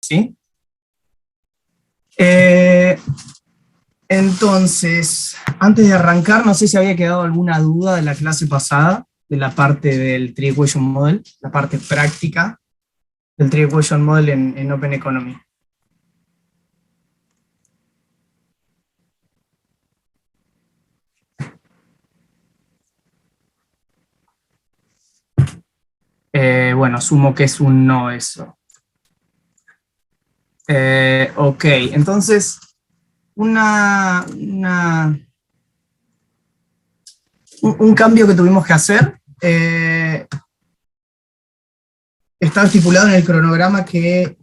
¿sí? Entonces, antes de arrancar, no sé si había quedado alguna duda de la clase pasada, de la parte del Tree Equation Model, la parte práctica del Tree Equation Model en Open Economy. Bueno, asumo que es un no eso. Ok, entonces, un cambio que tuvimos que hacer, está estipulado en el cronograma que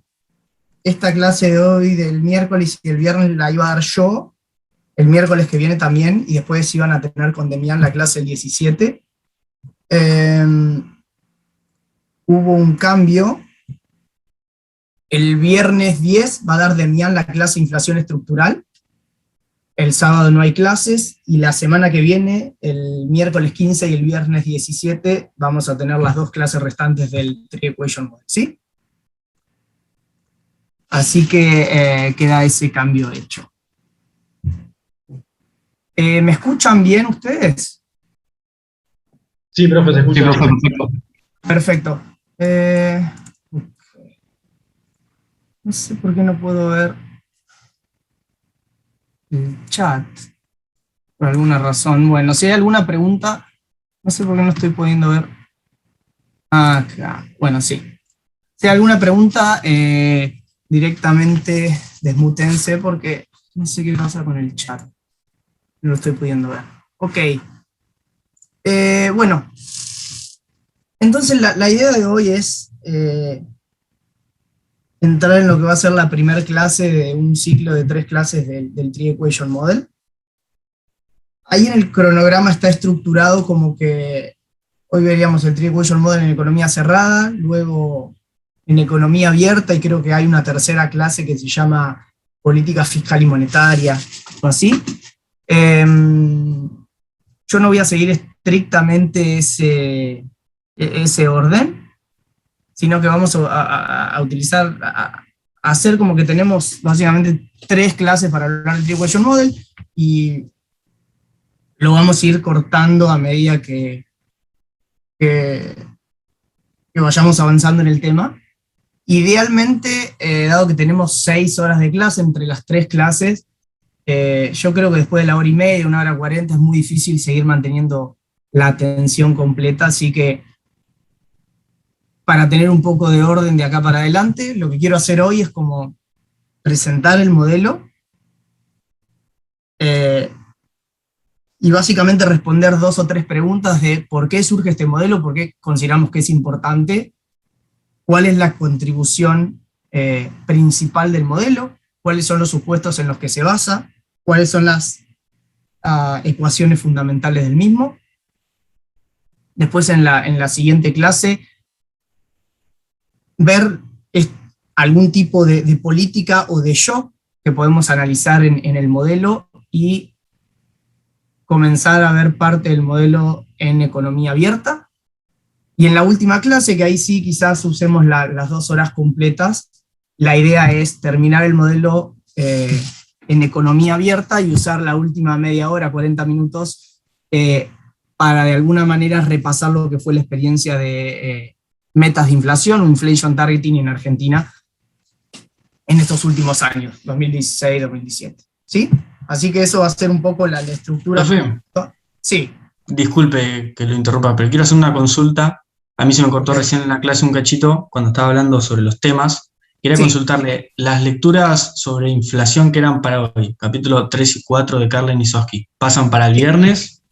esta clase de hoy, del miércoles y el viernes, la iba a dar yo, el miércoles que viene también, y después iban a tener con Demián la clase el 17. Hubo un cambio. El viernes 10 va a dar Demián la clase de inflación estructural. El sábado no hay clases, y la semana que viene, el miércoles 15 y el viernes 17, vamos a tener las dos clases restantes del Tree Equation Model, ¿sí? Así que queda ese cambio hecho. ¿Me escuchan bien ustedes? Sí, profe, se escucha bien. Perfecto. No sé por qué no puedo ver el chat, por alguna razón. Bueno, si hay alguna pregunta, no sé por qué no estoy pudiendo ver. Acá, bueno, sí. Si hay alguna pregunta, directamente desmútense porque no sé qué pasa con el chat. No lo estoy pudiendo ver. Ok. Bueno, entonces la idea de hoy es entrar en lo que va a ser la primera clase de un ciclo de 3 clases del Tree Equation Model. Ahí en el cronograma está estructurado como que hoy veríamos el Tree Equation Model en economía cerrada, luego en economía abierta, y creo que hay una tercera clase que se llama política fiscal y monetaria, o así. Yo no voy a seguir estrictamente ese orden, sino que vamos a utilizar, a hacer como que tenemos básicamente 3 clases para hablar del Tree Equation Model, y lo vamos a ir cortando a medida que vayamos avanzando en el tema. Idealmente, dado que tenemos 6 horas de clase entre las 3 clases, yo creo que después de la hora y media, 1 hora 40, es muy difícil seguir manteniendo la atención completa, así que para tener un poco de orden de acá para adelante, lo que quiero hacer hoy es como presentar el modelo, y básicamente responder 2 o 3 preguntas de por qué surge este modelo, por qué consideramos que es importante, cuál es la contribución principal del modelo, cuáles son los supuestos en los que se basa, cuáles son las ecuaciones fundamentales del mismo. Después en la siguiente clase, ver algún tipo de política o de shock que podemos analizar en el modelo, y comenzar a ver parte del modelo en economía abierta. Y en la última clase, que ahí sí quizás usemos las 2 horas completas, la idea es terminar el modelo en economía abierta y usar la última media hora, 40 minutos, para de alguna manera repasar lo que fue la experiencia de metas de inflación o inflation targeting en Argentina en estos últimos años, 2016-2017. ¿Sí? Así que eso va a ser un poco la estructura. Profe, Sí. disculpe que lo interrumpa, pero quiero hacer una consulta. A mí se me cortó recién en la clase un cachito cuando estaba hablando sobre los temas. Quería consultarle las lecturas sobre inflación que eran para hoy, capítulo 3 y 4 de Karl Nisoski, ¿pasan para el viernes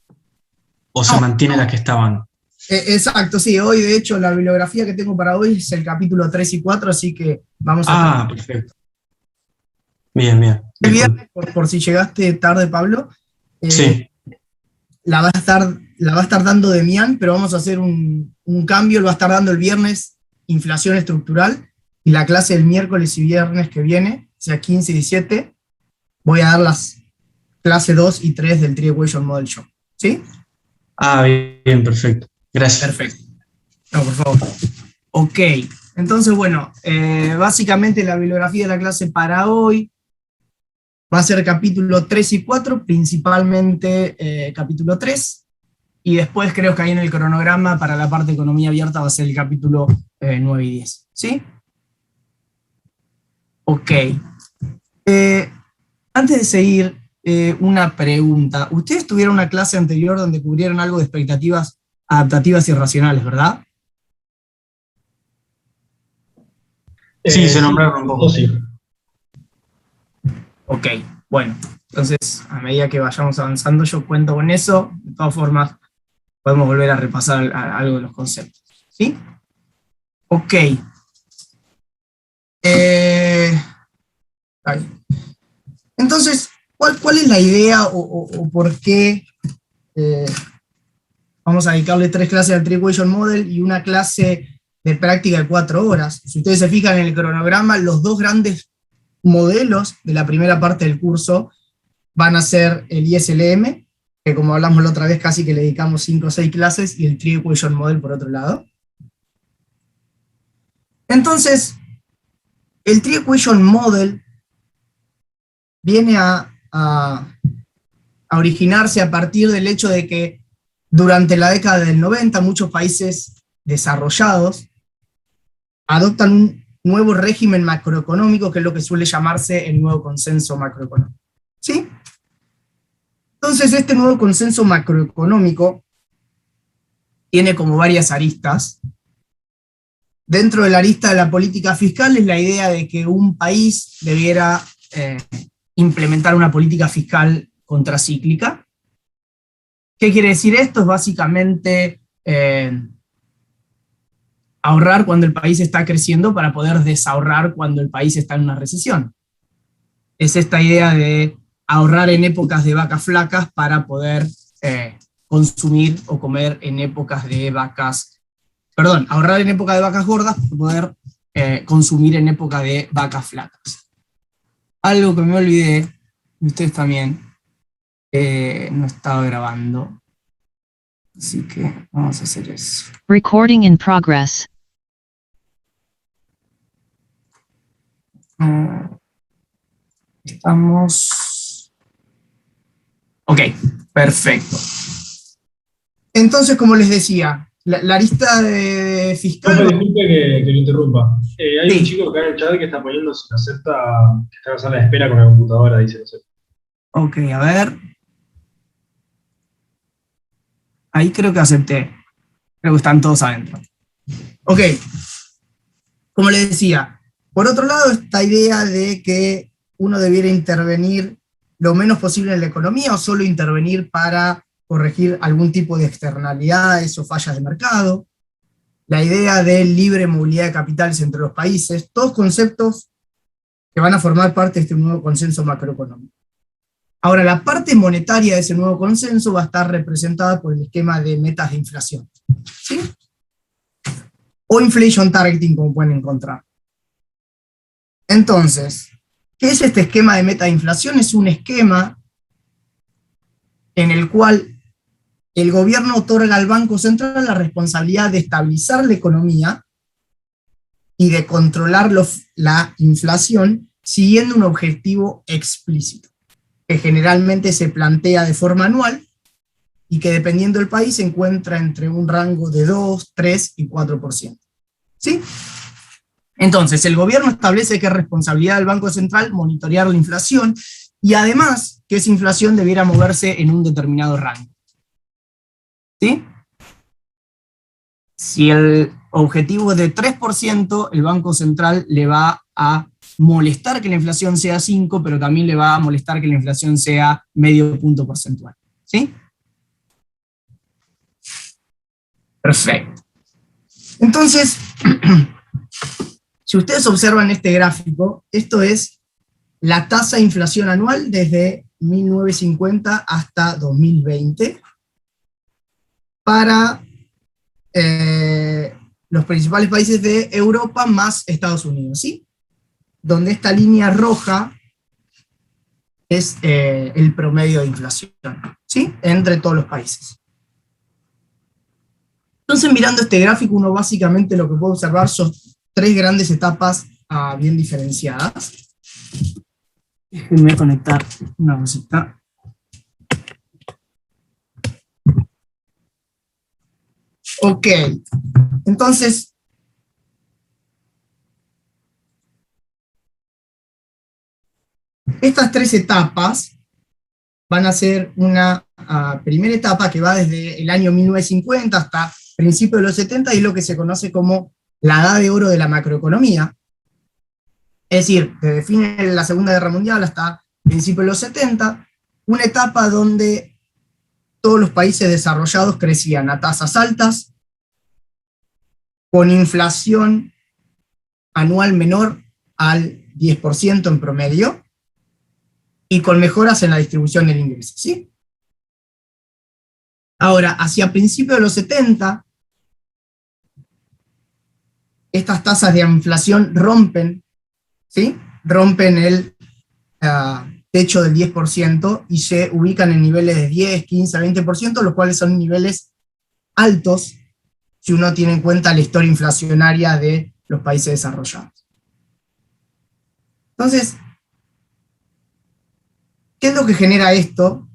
o se mantienen las que estaban? Exacto, sí. Hoy, de hecho, la bibliografía que tengo para hoy es el capítulo 3 y 4, así que vamos a... Perfecto. Bien, bien. El viernes, por si llegaste tarde, Pablo, sí. la va a estar dando Demián, pero vamos a hacer un cambio. Lo va a estar dando el viernes inflación estructural, y la clase del miércoles y viernes que viene, o sea, 15 y 17, voy a dar las clase 2 y 3 del Tree Equation Model Show. ¿Sí? Bien, perfecto. Gracias. Perfecto. No, por favor. Ok. Entonces, bueno, básicamente la bibliografía de la clase para hoy va a ser capítulo 3 y 4, principalmente capítulo 3, y después creo que ahí en el cronograma para la parte de economía abierta va a ser el capítulo 9 y 10, ¿sí? Ok. Antes de seguir, una pregunta. Ustedes tuvieron una clase anterior donde cubrieron algo de expectativas adaptativas y racionales, ¿verdad? Sí, se nombraron un poco. Sí. Ok, bueno, entonces a medida que vayamos avanzando yo cuento con eso. De todas formas, podemos volver a repasar algo de los conceptos, ¿sí? Ok. Ahí. Entonces, ¿cuál es la idea o por qué vamos a dedicarle 3 clases al Tree Equation Model y una clase de práctica de 4 horas? Si ustedes se fijan en el cronograma, los 2 grandes modelos de la primera parte del curso van a ser el ISLM, que como hablamos la otra vez casi que le dedicamos 5 o 6 clases, y el Tree Equation Model por otro lado. Entonces, el Tree Equation Model viene a originarse a partir del hecho de que durante la década del 90 muchos países desarrollados adoptan un nuevo régimen macroeconómico, que es lo que suele llamarse el nuevo consenso macroeconómico, ¿sí? Entonces, este nuevo consenso macroeconómico tiene como varias aristas. Dentro de la arista de la política fiscal es la idea de que un país debiera implementar una política fiscal contracíclica. ¿Qué quiere decir esto? Es básicamente ahorrar cuando el país está creciendo para poder desahorrar cuando el país está en una recesión. Es esta idea de ahorrar en épocas de vacas flacas para poder consumir o comer en épocas de vacas, perdón, ahorrar en época de vacas gordas para poder consumir en época de vacas flacas. Algo que me olvidé, y ustedes también, no estaba grabando. Así que vamos a hacer eso. Recording in progress. Estamos... Ok, perfecto. Entonces, como les decía, la arista de fiscal... Disculpe que lo interrumpa. Hay Sí. un chico acá en el chat que está poniendo si acepta, que está en la sala de espera con la computadora, dice no sé. Ok, a ver. Ahí creo que acepté. Creo que están todos adentro. Ok. Como les decía, por otro lado, esta idea de que uno debiera intervenir lo menos posible en la economía o solo intervenir para corregir algún tipo de externalidades o fallas de mercado. La idea de libre movilidad de capitales entre los países. Todos conceptos que van a formar parte de este nuevo consenso macroeconómico. Ahora, la parte monetaria de ese nuevo consenso va a estar representada por el esquema de metas de inflación, ¿sí? O inflation targeting, como pueden encontrar. Entonces, ¿qué es este esquema de meta de inflación? Es un esquema en el cual el gobierno otorga al Banco Central la responsabilidad de estabilizar la economía y de controlar la inflación siguiendo un objetivo explícito, que generalmente se plantea de forma anual y que dependiendo del país se encuentra entre un rango de 2, 3 y 4%. ¿Sí? Entonces, el gobierno establece que es responsabilidad del Banco Central monitorear la inflación y además que esa inflación debiera moverse en un determinado rango. ¿Sí? Si el objetivo es de 3%, el Banco Central le va a molestar que la inflación sea 5, pero también le va a molestar que la inflación sea medio punto porcentual. ¿Sí? Perfecto. Entonces, si ustedes observan este gráfico, esto es la tasa de inflación anual desde 1950 hasta 2020 para los principales países de Europa más Estados Unidos, ¿sí? Donde esta línea roja es el promedio de inflación, ¿sí? Entre todos los países. Entonces, mirando este gráfico, uno básicamente lo que puede observar son tres grandes etapas bien diferenciadas. Déjenme conectar una cosita. Ok, entonces, estas tres etapas van a ser una primera etapa que va desde el año 1950 hasta principios de los 70 y es lo que se conoce como la edad de oro de la macroeconomía. Es decir, desde fines de la Segunda Guerra Mundial hasta principios de los 70, una etapa donde todos los países desarrollados crecían a tasas altas, con inflación anual menor al 10% en promedio, y con mejoras en la distribución del ingreso, ¿sí? Ahora, hacia principios de los 70, estas tasas de inflación rompen, ¿sí? Rompen el techo del 10% y se ubican en niveles de 10, 15, 20%, los cuales son niveles altos si uno tiene en cuenta la historia inflacionaria de los países desarrollados. Entonces, ¿qué es lo que genera esto?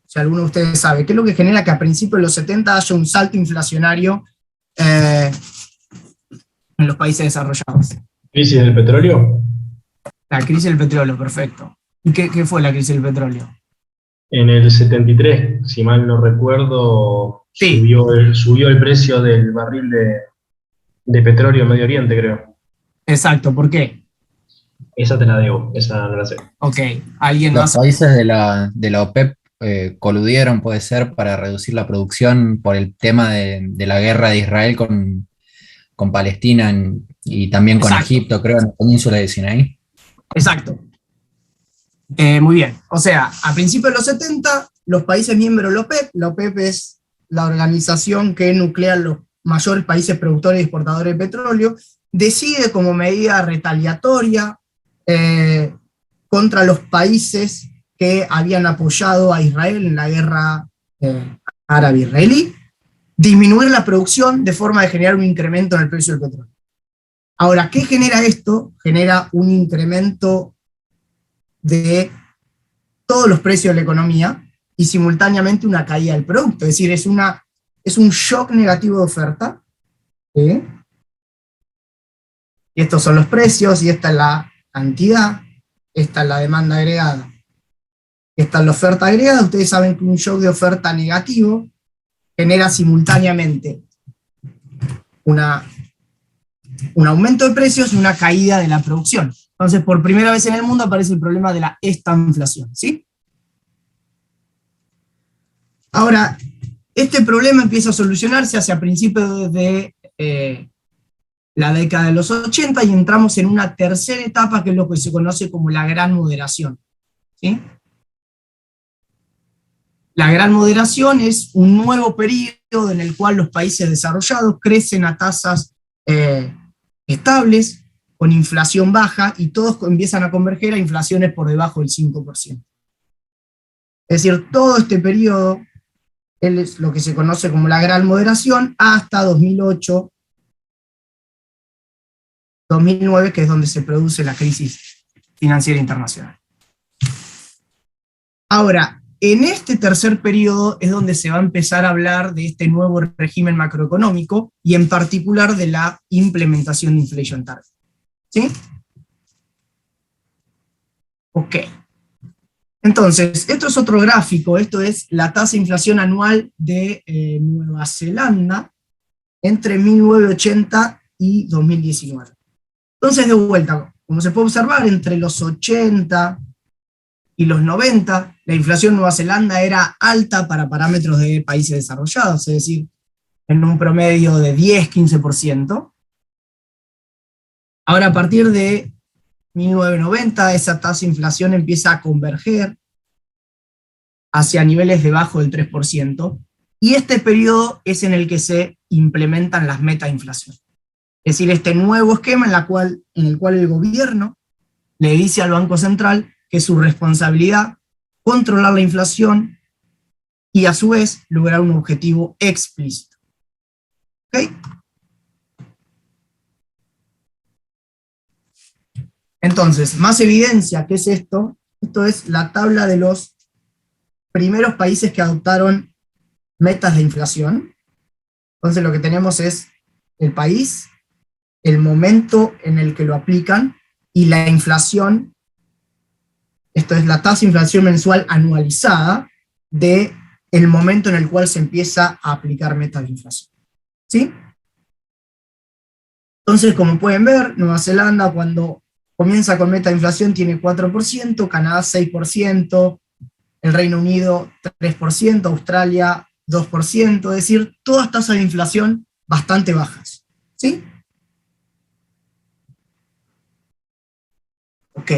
Si alguno de ustedes sabe, ¿qué es lo que genera que a principios de los 70 haya un salto inflacionario en los países desarrollados? ¿Crisis del petróleo? La crisis del petróleo, perfecto. ¿Y qué fue la crisis del petróleo? En el 73, si mal no recuerdo, Sí. subió el precio del barril de petróleo en Medio Oriente, creo. Exacto, ¿por qué? Esa te la debo, esa no la sé. Ok, ¿alguien Los más? países de la OPEP coludieron, puede ser, para reducir la producción por el tema de la guerra de Israel con Palestina y también con Exacto. Egipto, creo, en la península de Sinaí. Exacto. Muy bien. O sea, a principios de los 70, los países miembros de la OPEP es la organización que nuclea los mayores países productores y exportadores de petróleo, decide como medida retaliatoria contra los países que habían apoyado a Israel en la guerra árabe-israelí, disminuir la producción de forma de generar un incremento en el precio del petróleo. Ahora, ¿qué genera esto? Genera un incremento de todos los precios de la economía y simultáneamente una caída del producto. Es decir, es un shock negativo de oferta. ¿Sí? Y estos son los precios, y esta es la cantidad, esta es la demanda agregada, esta es la oferta agregada. Ustedes saben que un shock de oferta negativo genera simultáneamente un aumento de precios y una caída de la producción. Entonces, por primera vez en el mundo aparece el problema de la estanflación, ¿sí? Ahora, este problema empieza a solucionarse hacia principios de la década de los 80 y entramos en una tercera etapa que es lo que se conoce como la gran moderación, ¿sí? La gran moderación es un nuevo periodo en el cual los países desarrollados crecen a tasas estables, con inflación baja, y todos empiezan a converger a inflaciones por debajo del 5%. Es decir, todo este periodo es lo que se conoce como la gran moderación hasta 2008, 2009, que es donde se produce la crisis financiera internacional. Ahora, en este tercer periodo es donde se va a empezar a hablar de este nuevo régimen macroeconómico y en particular de la implementación de Inflation Target. ¿Sí? Ok. Entonces, esto es otro gráfico, esto es la tasa de inflación anual de Nueva Zelanda entre 1980 y 2019. Entonces, de vuelta, como se puede observar, entre los 80 y los 90, la inflación en Nueva Zelanda era alta para parámetros de países desarrollados, es decir, en un promedio de 10-15%. Ahora, a partir de 1990, esa tasa de inflación empieza a converger hacia niveles debajo del 3%, y este periodo es en el que se implementan las metas de inflación. Es decir, este nuevo esquema en el cual el gobierno le dice al Banco Central que es su responsabilidad controlar la inflación y a su vez lograr un objetivo explícito. ¿Ok? Entonces, más evidencia, ¿qué es esto? Esto es la tabla de los primeros países que adoptaron metas de inflación. Entonces lo que tenemos es el país, el momento en el que lo aplican y la inflación. Esto es la tasa de inflación mensual anualizada de el momento en el cual se empieza a aplicar metas de inflación. ¿Sí? Entonces, como pueden ver, Nueva Zelanda cuando comienza con meta de inflación tiene 4%, Canadá 6%, el Reino Unido 3%, Australia 2%, es decir, todas tasas de inflación bastante bajas. ¿Sí? Ok.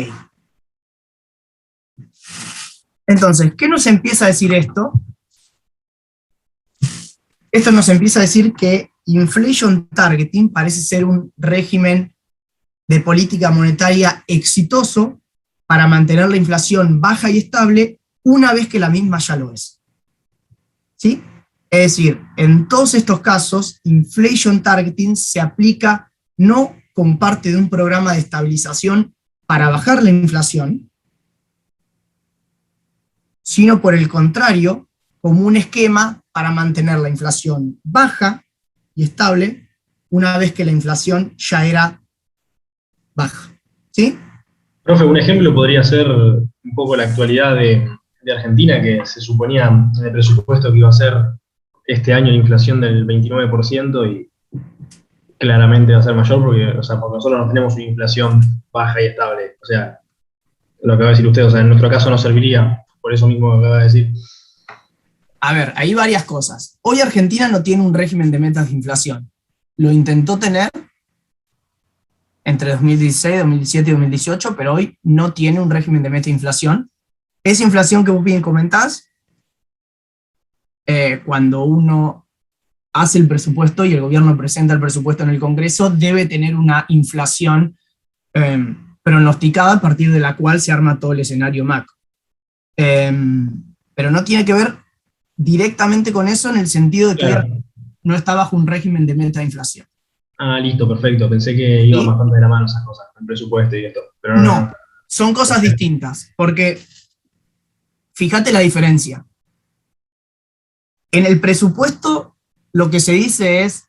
Entonces, ¿qué nos empieza a decir esto? Esto nos empieza a decir que inflation targeting parece ser un régimen de política monetaria exitoso para mantener la inflación baja y estable una vez que la misma ya lo es. ¿Sí? Es decir, en todos estos casos, inflation targeting se aplica no como parte de un programa de estabilización para bajar la inflación, sino por el contrario, como un esquema para mantener la inflación baja y estable una vez que la inflación ya era baja. ¿Sí? Profe, un ejemplo podría ser un poco la actualidad de Argentina, que se suponía en el presupuesto que iba a ser este año la inflación del 29% y claramente va a ser mayor porque, o sea, porque nosotros no tenemos una inflación baja y estable. O sea, lo que va a decir usted, o sea, en nuestro caso no serviría, por eso mismo que acaba de decir. A ver, hay varias cosas. Hoy Argentina no tiene un régimen de metas de inflación. Lo intentó tener entre 2016, 2017 y 2018, pero hoy no tiene un régimen de meta de inflación. Esa inflación que vos bien comentás, cuando uno hace el presupuesto y el gobierno presenta el presupuesto en el Congreso, debe tener una inflación pronosticada a partir de la cual se arma todo el escenario macro. Pero no tiene que ver directamente con eso en el sentido de que Claro. no está bajo un régimen de meta de inflación. Ah, listo, perfecto. Pensé que iban ¿Sí? bastante de la mano esas cosas, el presupuesto y esto. Pero no, No, no. son cosas distintas, porque fíjate la diferencia. En el presupuesto lo que se dice es,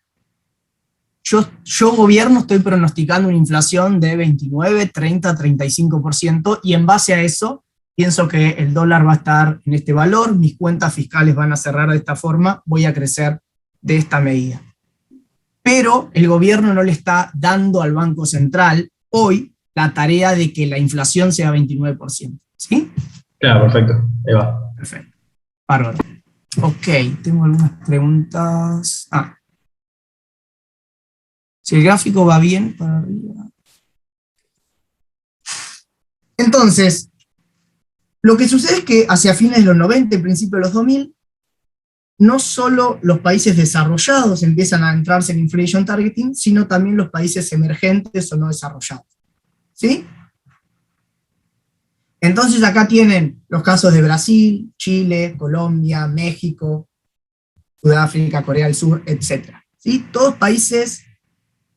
yo gobierno estoy pronosticando una inflación de 29, 30, 35% y en base a eso pienso que el dólar va a estar en este valor, mis cuentas fiscales van a cerrar de esta forma, voy a crecer de esta medida. Pero el gobierno no le está dando al Banco Central hoy la tarea de que la inflación sea 29%. ¿Sí? Claro, perfecto. Ahí va. Perfecto. Bárbaro. Ok, tengo algunas preguntas. Si el gráfico va bien para arriba. Entonces, lo que sucede es que hacia fines de los 90 y principios de los 2000, no solo los países desarrollados empiezan a entrarse en inflation targeting, sino también los países emergentes o no desarrollados. ¿Sí? Entonces acá tienen los casos de Brasil, Chile, Colombia, México, Sudáfrica, Corea del Sur, etc. ¿Sí? Todos países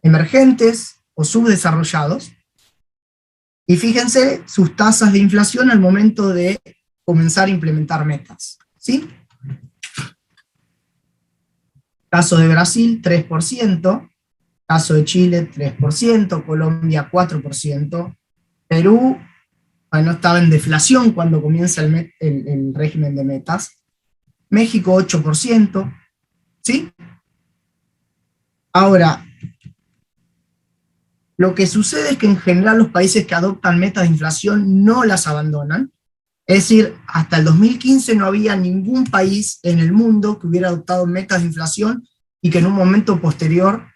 emergentes o subdesarrollados. Y fíjense sus tasas de inflación al momento de comenzar a implementar metas. ¿Sí? Caso de Brasil, 3%. Caso de Chile, 3%. Colombia, 4%. Perú, no estaba en deflación cuando comienza el régimen de metas. México, 8%. ¿Sí? Ahora, lo que sucede es que en general los países que adoptan metas de inflación no las abandonan. Es decir, hasta el 2015 no había ningún país en el mundo que hubiera adoptado metas de inflación y que en un momento posterior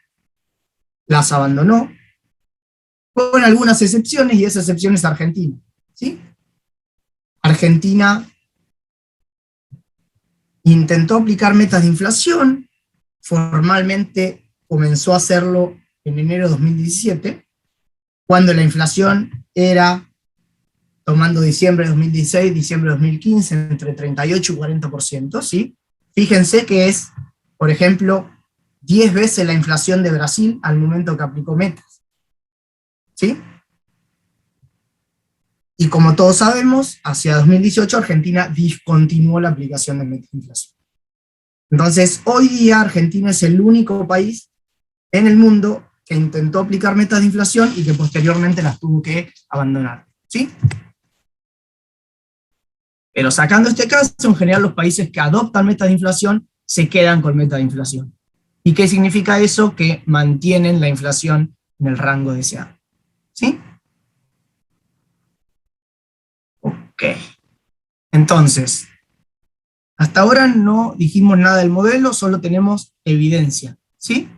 las abandonó, con algunas excepciones, y esa excepción es Argentina. ¿Sí? Argentina intentó aplicar metas de inflación, formalmente comenzó a hacerlo en enero de 2017, cuando la inflación era, tomando diciembre de 2016, diciembre de 2015, entre 38 y 40%, ¿sí? Fíjense que es, por ejemplo, 10 veces la inflación de Brasil al momento que aplicó metas. ¿Sí? Y como todos sabemos, hacia 2018 Argentina discontinuó la aplicación de metas de inflación. Entonces, hoy día Argentina es el único país en el mundo que intentó aplicar metas de inflación y que posteriormente las tuvo que abandonar. ¿Sí? Pero sacando este caso, en general los países que adoptan metas de inflación se quedan con metas de inflación. ¿Y qué significa eso? Que mantienen la inflación en el rango deseado. ¿Sí? Ok. Entonces, hasta ahora no dijimos nada del modelo, solo tenemos evidencia. ¿Sí?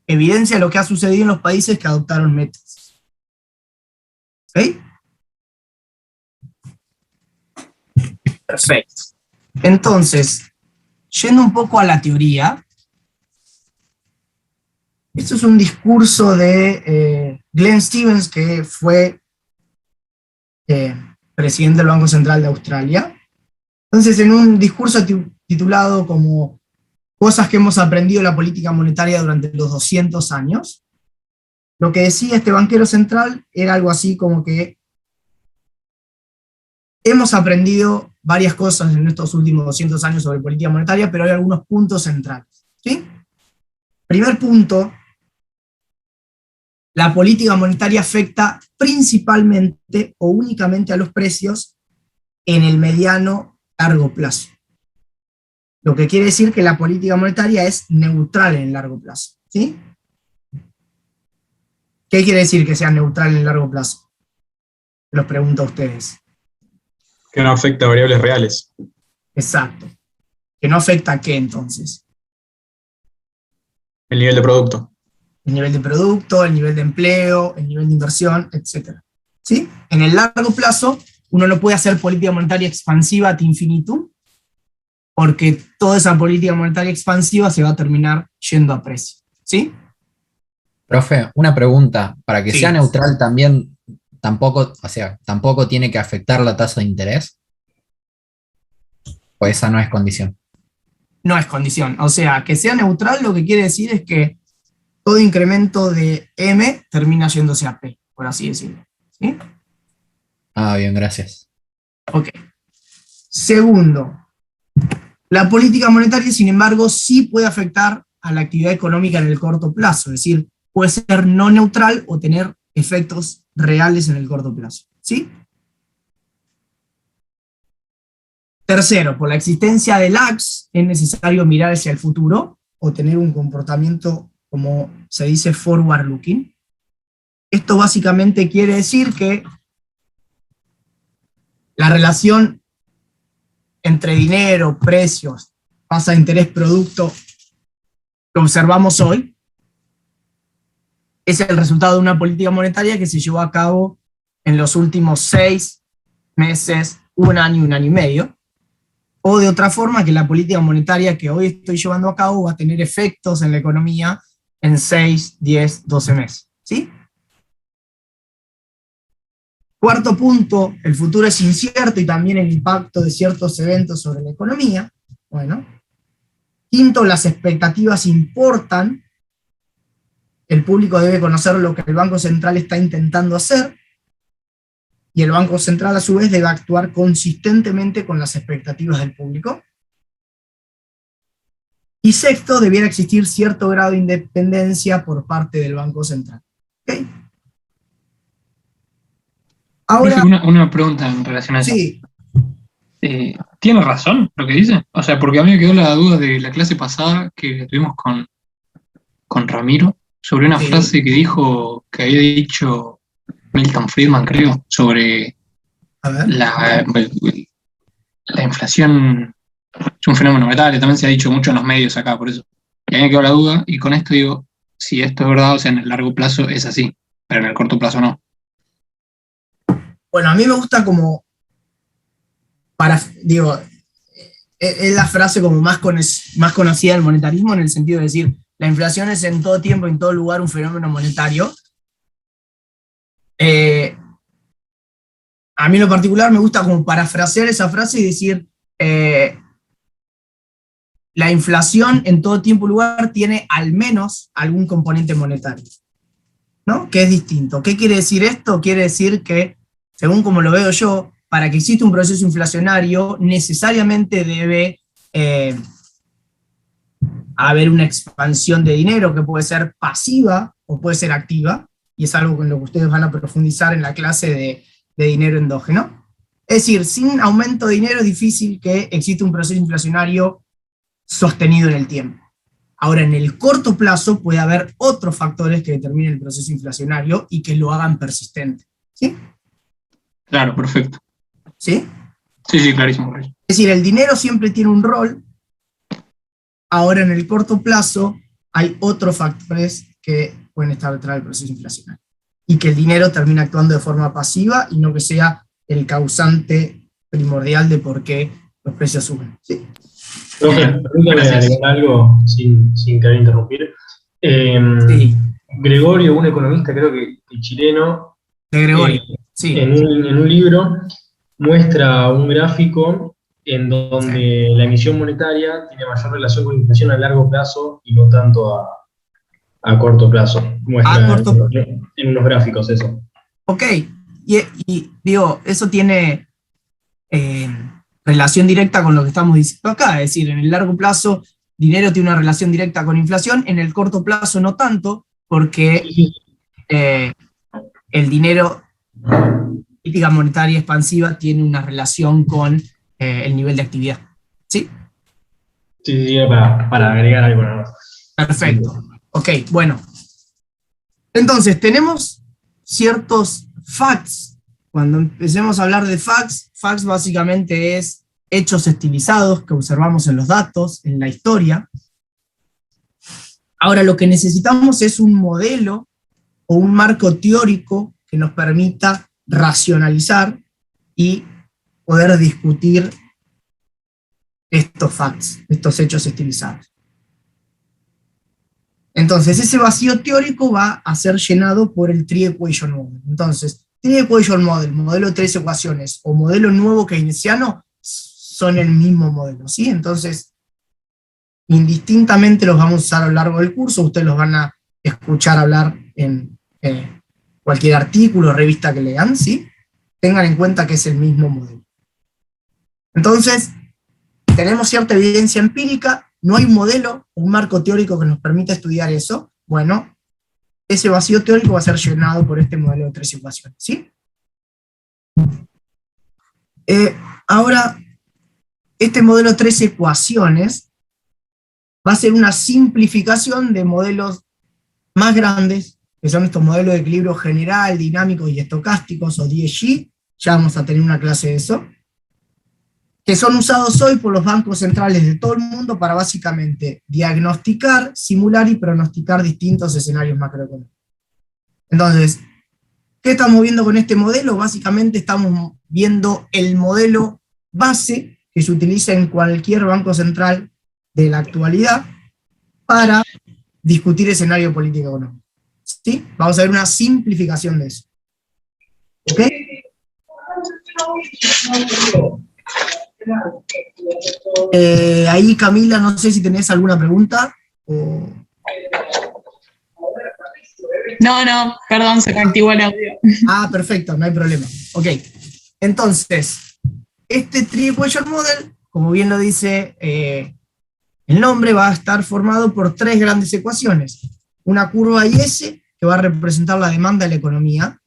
Evidencia de lo que ha sucedido en los países que adoptaron metas. ¿Ok? Perfecto. Entonces, yendo un poco a la teoría, esto es un discurso de Glenn Stevens, que fue presidente del Banco Central de Australia. Entonces, en un discurso titulado como Cosas que hemos aprendido de la política monetaria durante los 200 años, lo que decía este banquero central era algo así como que hemos aprendido varias cosas en estos últimos 200 años sobre política monetaria, pero hay algunos puntos centrales. ¿Sí? Primer punto, la política monetaria afecta principalmente o únicamente a los precios en el mediano largo plazo. Lo que quiere decir que la política monetaria es neutral en el largo plazo. ¿Sí? ¿Qué quiere decir que sea neutral en el largo plazo? Los pregunto a ustedes. Que no afecta a variables reales. Exacto. ¿Que no afecta a qué entonces? El nivel de producto. El nivel de producto, el nivel de empleo, el nivel de inversión, etc. ¿Sí? En el largo plazo, uno no puede hacer política monetaria expansiva ad infinitum, porque toda esa política monetaria expansiva se va a terminar yendo a precio. ¿Sí? Profe, una pregunta. Para que Sí. sea neutral también, tampoco tiene que afectar la tasa de interés. ¿O esa no es condición? No es condición. O sea, que sea neutral lo que quiere decir es que todo incremento de M termina yéndose a P, por así decirlo. ¿Sí? Ah, bien, gracias. Ok. Segundo, la política monetaria, sin embargo, sí puede afectar a la actividad económica en el corto plazo, es decir, puede ser no neutral o tener efectos reales en el corto plazo. ¿Sí? Tercero, por la existencia de lags, es necesario mirar hacia el futuro o tener un comportamiento, como se dice, forward looking. Esto básicamente quiere decir que la relación entre dinero, precios, tasa de interés, producto, que observamos hoy, es el resultado de una política monetaria que se llevó a cabo en los últimos 6 meses, un año y medio. O de otra forma, que la política monetaria que hoy estoy llevando a cabo va a tener efectos en la economía en 6, 10, 12 meses. ¿Sí? Cuarto punto, el futuro es incierto y también el impacto de ciertos eventos sobre la economía. Bueno. Quinto, las expectativas importan. El público debe conocer lo que el Banco Central está intentando hacer. Y el Banco Central, a su vez, debe actuar consistentemente con las expectativas del público. Y sexto, debiera existir cierto grado de independencia por parte del Banco Central. ¿Okay? Ahora, Una pregunta en relación a eso. sí, ¿Tiene razón lo que dice? O sea, porque a mí me quedó la duda de la clase pasada que tuvimos con Ramiro sobre una Sí. frase que dijo, que había dicho Milton Friedman, creo, sobre a ver. la inflación es un fenómeno monetario, también se ha dicho mucho en los medios acá, por eso. Y a mí me quedó la duda, y con esto digo, si esto es verdad, o sea, en el largo plazo es así, pero en el corto plazo no. Bueno, a mí me gusta como, es la frase como más conocida del monetarismo, en el sentido de decir, la inflación es en todo tiempo, en todo lugar, un fenómeno monetario. A mí en lo particular me gusta como parafrasear esa frase y decir, la inflación en todo tiempo y lugar tiene al menos algún componente monetario, ¿no? Que es distinto. ¿Qué quiere decir esto? Quiere decir que según como lo veo yo, para que exista un proceso inflacionario, necesariamente debe haber una expansión de dinero que puede ser pasiva o puede ser activa, y es algo con lo que ustedes van a profundizar en la clase de dinero endógeno. Es decir, sin aumento de dinero es difícil que exista un proceso inflacionario sostenido en el tiempo. Ahora, en el corto plazo puede haber otros factores que determinen el proceso inflacionario y que lo hagan persistente. ¿Sí? Claro, perfecto. ¿Sí? Sí, clarísimo. Es decir, el dinero siempre tiene un rol. Ahora, en el corto plazo, hay otros factores que pueden estar detrás del proceso inflacionario. Y que el dinero termina actuando de forma pasiva y no que sea el causante primordial de por qué los precios suben. ¿Sí? Profe, permítame agregar algo sin querer interrumpir. Sí. Gregorio, un economista, creo que chileno, De Gregorio. Sí. en un libro muestra un gráfico en donde la emisión monetaria tiene mayor relación con la inflación a largo plazo y no tanto a corto plazo. Muestra en unos gráficos eso. Ok, y digo, eso tiene relación directa con lo que estamos diciendo acá, es decir, en el largo plazo dinero tiene una relación directa con inflación, en el corto plazo no tanto, porque el dinero, política monetaria expansiva, tiene una relación con el nivel de actividad. ¿Sí? Sí, para agregar algo nada más. Perfecto. Ok, bueno. Entonces, tenemos ciertos facts. Cuando empecemos a hablar de facts básicamente es hechos estilizados que observamos en los datos, en la historia. Ahora, lo que necesitamos es un modelo o un marco teórico que nos permita racionalizar y poder discutir estos facts, estos hechos estilizados. Entonces, ese vacío teórico va a ser llenado por el Tree Equation Model. Entonces, Tree Equation Model, modelo de 3 ecuaciones, o modelo nuevo keynesiano, son el mismo modelo, ¿sí? Entonces, indistintamente los vamos a usar a lo largo del curso, ustedes los van a escuchar hablar en cualquier artículo o revista que lean, ¿sí? Tengan en cuenta que es el mismo modelo. Entonces, tenemos cierta evidencia empírica, no hay un modelo, un marco teórico que nos permita estudiar eso. Bueno, ese vacío teórico va a ser llenado por este modelo de 3 ecuaciones, ¿sí? Ahora, este modelo de 3 ecuaciones va a ser una simplificación de modelos más grandes, que son estos modelos de equilibrio general, dinámicos y estocásticos, o DSG, ya vamos a tener una clase de eso, que son usados hoy por los bancos centrales de todo el mundo para básicamente diagnosticar, simular y pronosticar distintos escenarios macroeconómicos. Entonces, ¿qué estamos viendo con este modelo? Básicamente estamos viendo el modelo base que se utiliza en cualquier banco central de la actualidad para discutir escenario político económico. ¿Sí? Vamos a ver una simplificación de eso. ¿Ok? Ahí, Camila, no sé si tenés alguna pregunta. O... No, perdón, se me activó el audio. Ah, perfecto, no hay problema. Ok, entonces, este Tree Equation Model, como bien lo dice el nombre, va a estar formado por 3 grandes ecuaciones. Una curva IS, que va a representar la demanda de la economía,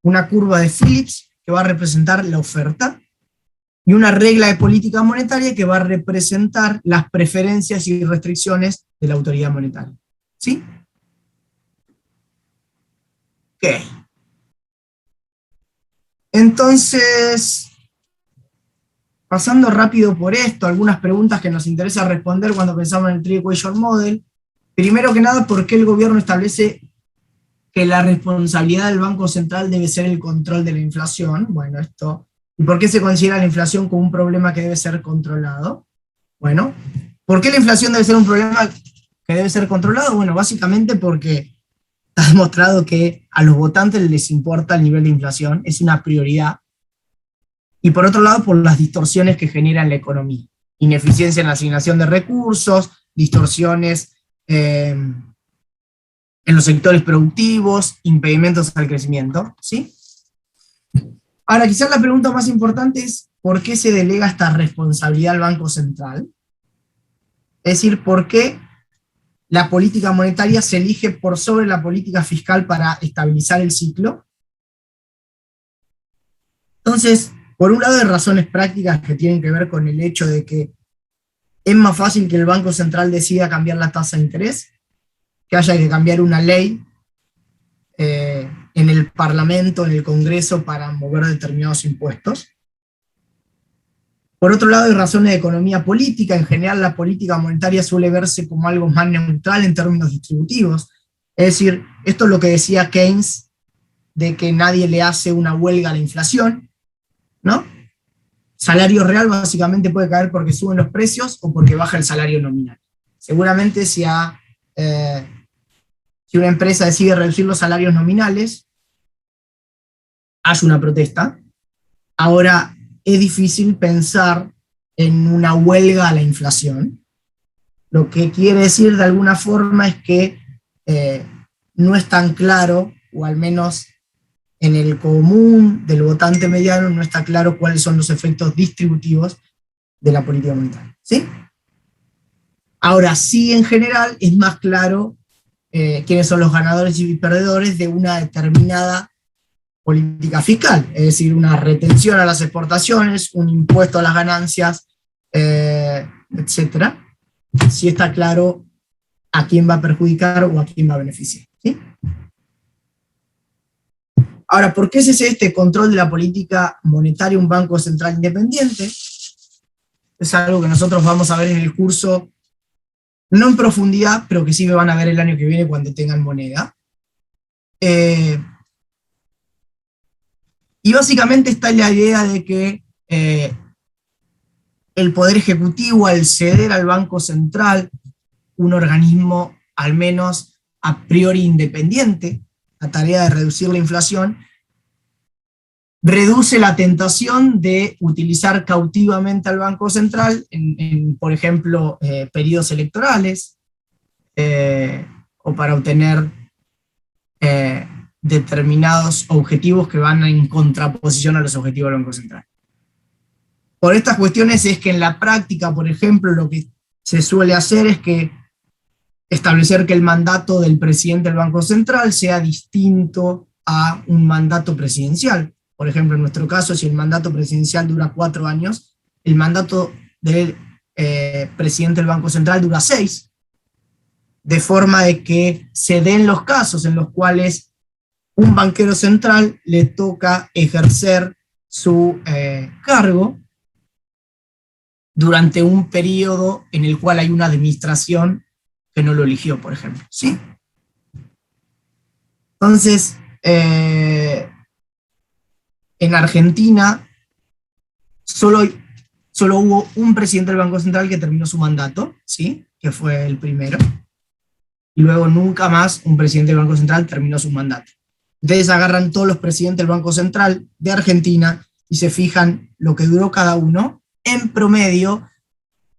una curva de Phillips, que va a representar la oferta, y una regla de política monetaria que va a representar las preferencias y restricciones de la autoridad monetaria. ¿Sí? Ok. Entonces, pasando rápido por esto, algunas preguntas que nos interesa responder cuando pensamos en el Tree Equation Model. Primero que nada, ¿por qué el gobierno establece que la responsabilidad del Banco Central debe ser el control de la inflación? Bueno, esto... ¿Y por qué se considera la inflación como un problema que debe ser controlado? Bueno, ¿por qué la inflación debe ser un problema que debe ser controlado? Bueno, básicamente porque está demostrado que a los votantes les importa el nivel de inflación, es una prioridad. Y por otro lado, por las distorsiones que genera en la economía. Ineficiencia en la asignación de recursos, distorsiones en los sectores productivos, impedimentos al crecimiento, ¿sí? Ahora, quizás la pregunta más importante es, ¿por qué se delega esta responsabilidad al Banco Central? Es decir, ¿por qué la política monetaria se elige por sobre la política fiscal para estabilizar el ciclo? Entonces, por un lado hay razones prácticas que tienen que ver con el hecho de que es más fácil que el Banco Central decida cambiar la tasa de interés, que haya que cambiar una ley en el Parlamento, en el Congreso, para mover determinados impuestos. Por otro lado, hay razones de economía política. En general, la política monetaria suele verse como algo más neutral en términos distributivos. Es decir, esto es lo que decía Keynes, de que nadie le hace una huelga a la inflación, ¿no? Salario real básicamente puede caer porque suben los precios o porque baja el salario nominal. Seguramente si una empresa decide reducir los salarios nominales, hace una protesta. Ahora, es difícil pensar en una huelga a la inflación. Lo que quiere decir de alguna forma es que no es tan claro, o al menos en el común del votante mediano, no está claro cuáles son los efectos distributivos de la política monetaria. ¿Sí? Ahora, sí, en general, es más claro quiénes son los ganadores y perdedores de una determinada política fiscal, es decir, una retención a las exportaciones, un impuesto a las ganancias, etc. Sí está claro a quién va a perjudicar o a quién va a beneficiar. ¿Sí? Ahora, ¿por qué es este control de la política monetaria un banco central independiente? Es algo que nosotros vamos a ver en el curso, no en profundidad, pero que sí me van a ver el año que viene cuando tengan moneda. Y básicamente está la idea de que el Poder Ejecutivo, al ceder al Banco Central, un organismo al menos a priori independiente, la tarea de reducir la inflación, reduce la tentación de utilizar cautivamente al Banco Central en por ejemplo, periodos electorales, o para obtener determinados objetivos que van en contraposición a los objetivos del Banco Central. Por estas cuestiones es que en la práctica, por ejemplo, lo que se suele hacer es que establecer que el mandato del presidente del Banco Central sea distinto a un mandato presidencial. Por ejemplo, en nuestro caso, si el mandato presidencial dura 4 años, el mandato del presidente del Banco Central dura 6, de forma de que se den los casos en los cuales un banquero central le toca ejercer su cargo durante un periodo en el cual hay una administración que no lo eligió, por ejemplo. ¿Sí? Entonces, en Argentina solo hubo un presidente del Banco Central que terminó su mandato, ¿sí? Que fue el primero, y luego nunca más un presidente del Banco Central terminó su mandato. Ustedes agarran todos los presidentes del Banco Central de Argentina y se fijan lo que duró cada uno. En promedio,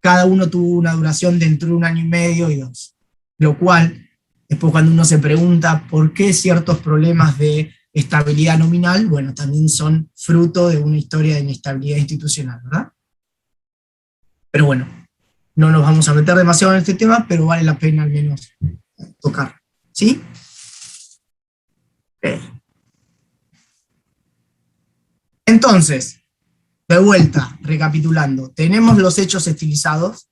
cada uno tuvo una duración de entre 1 año y medio y 2. Lo cual, después cuando uno se pregunta por qué ciertos problemas de estabilidad nominal, bueno, también son fruto de una historia de inestabilidad institucional, ¿verdad? Pero bueno, no nos vamos a meter demasiado en este tema, pero vale la pena al menos tocar. ¿Sí? Okay. Entonces, de vuelta, recapitulando, tenemos los hechos estilizados,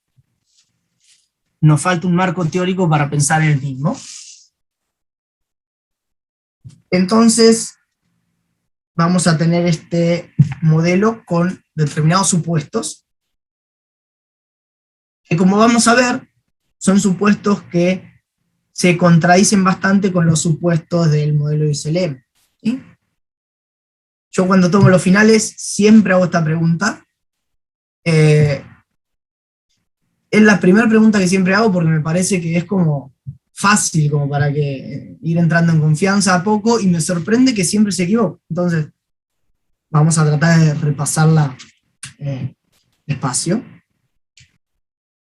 nos falta un marco teórico para pensar el mismo. Entonces, vamos a tener este modelo con determinados supuestos, que como vamos a ver, son supuestos que se contradicen bastante con los supuestos del modelo de ISLM. ¿Sí? Yo cuando tomo los finales siempre hago esta pregunta. Es la primera pregunta que siempre hago porque me parece que es como fácil, como para que ir entrando en confianza a poco, y me sorprende que siempre se equivoque. Entonces, vamos a tratar de repasarla despacio.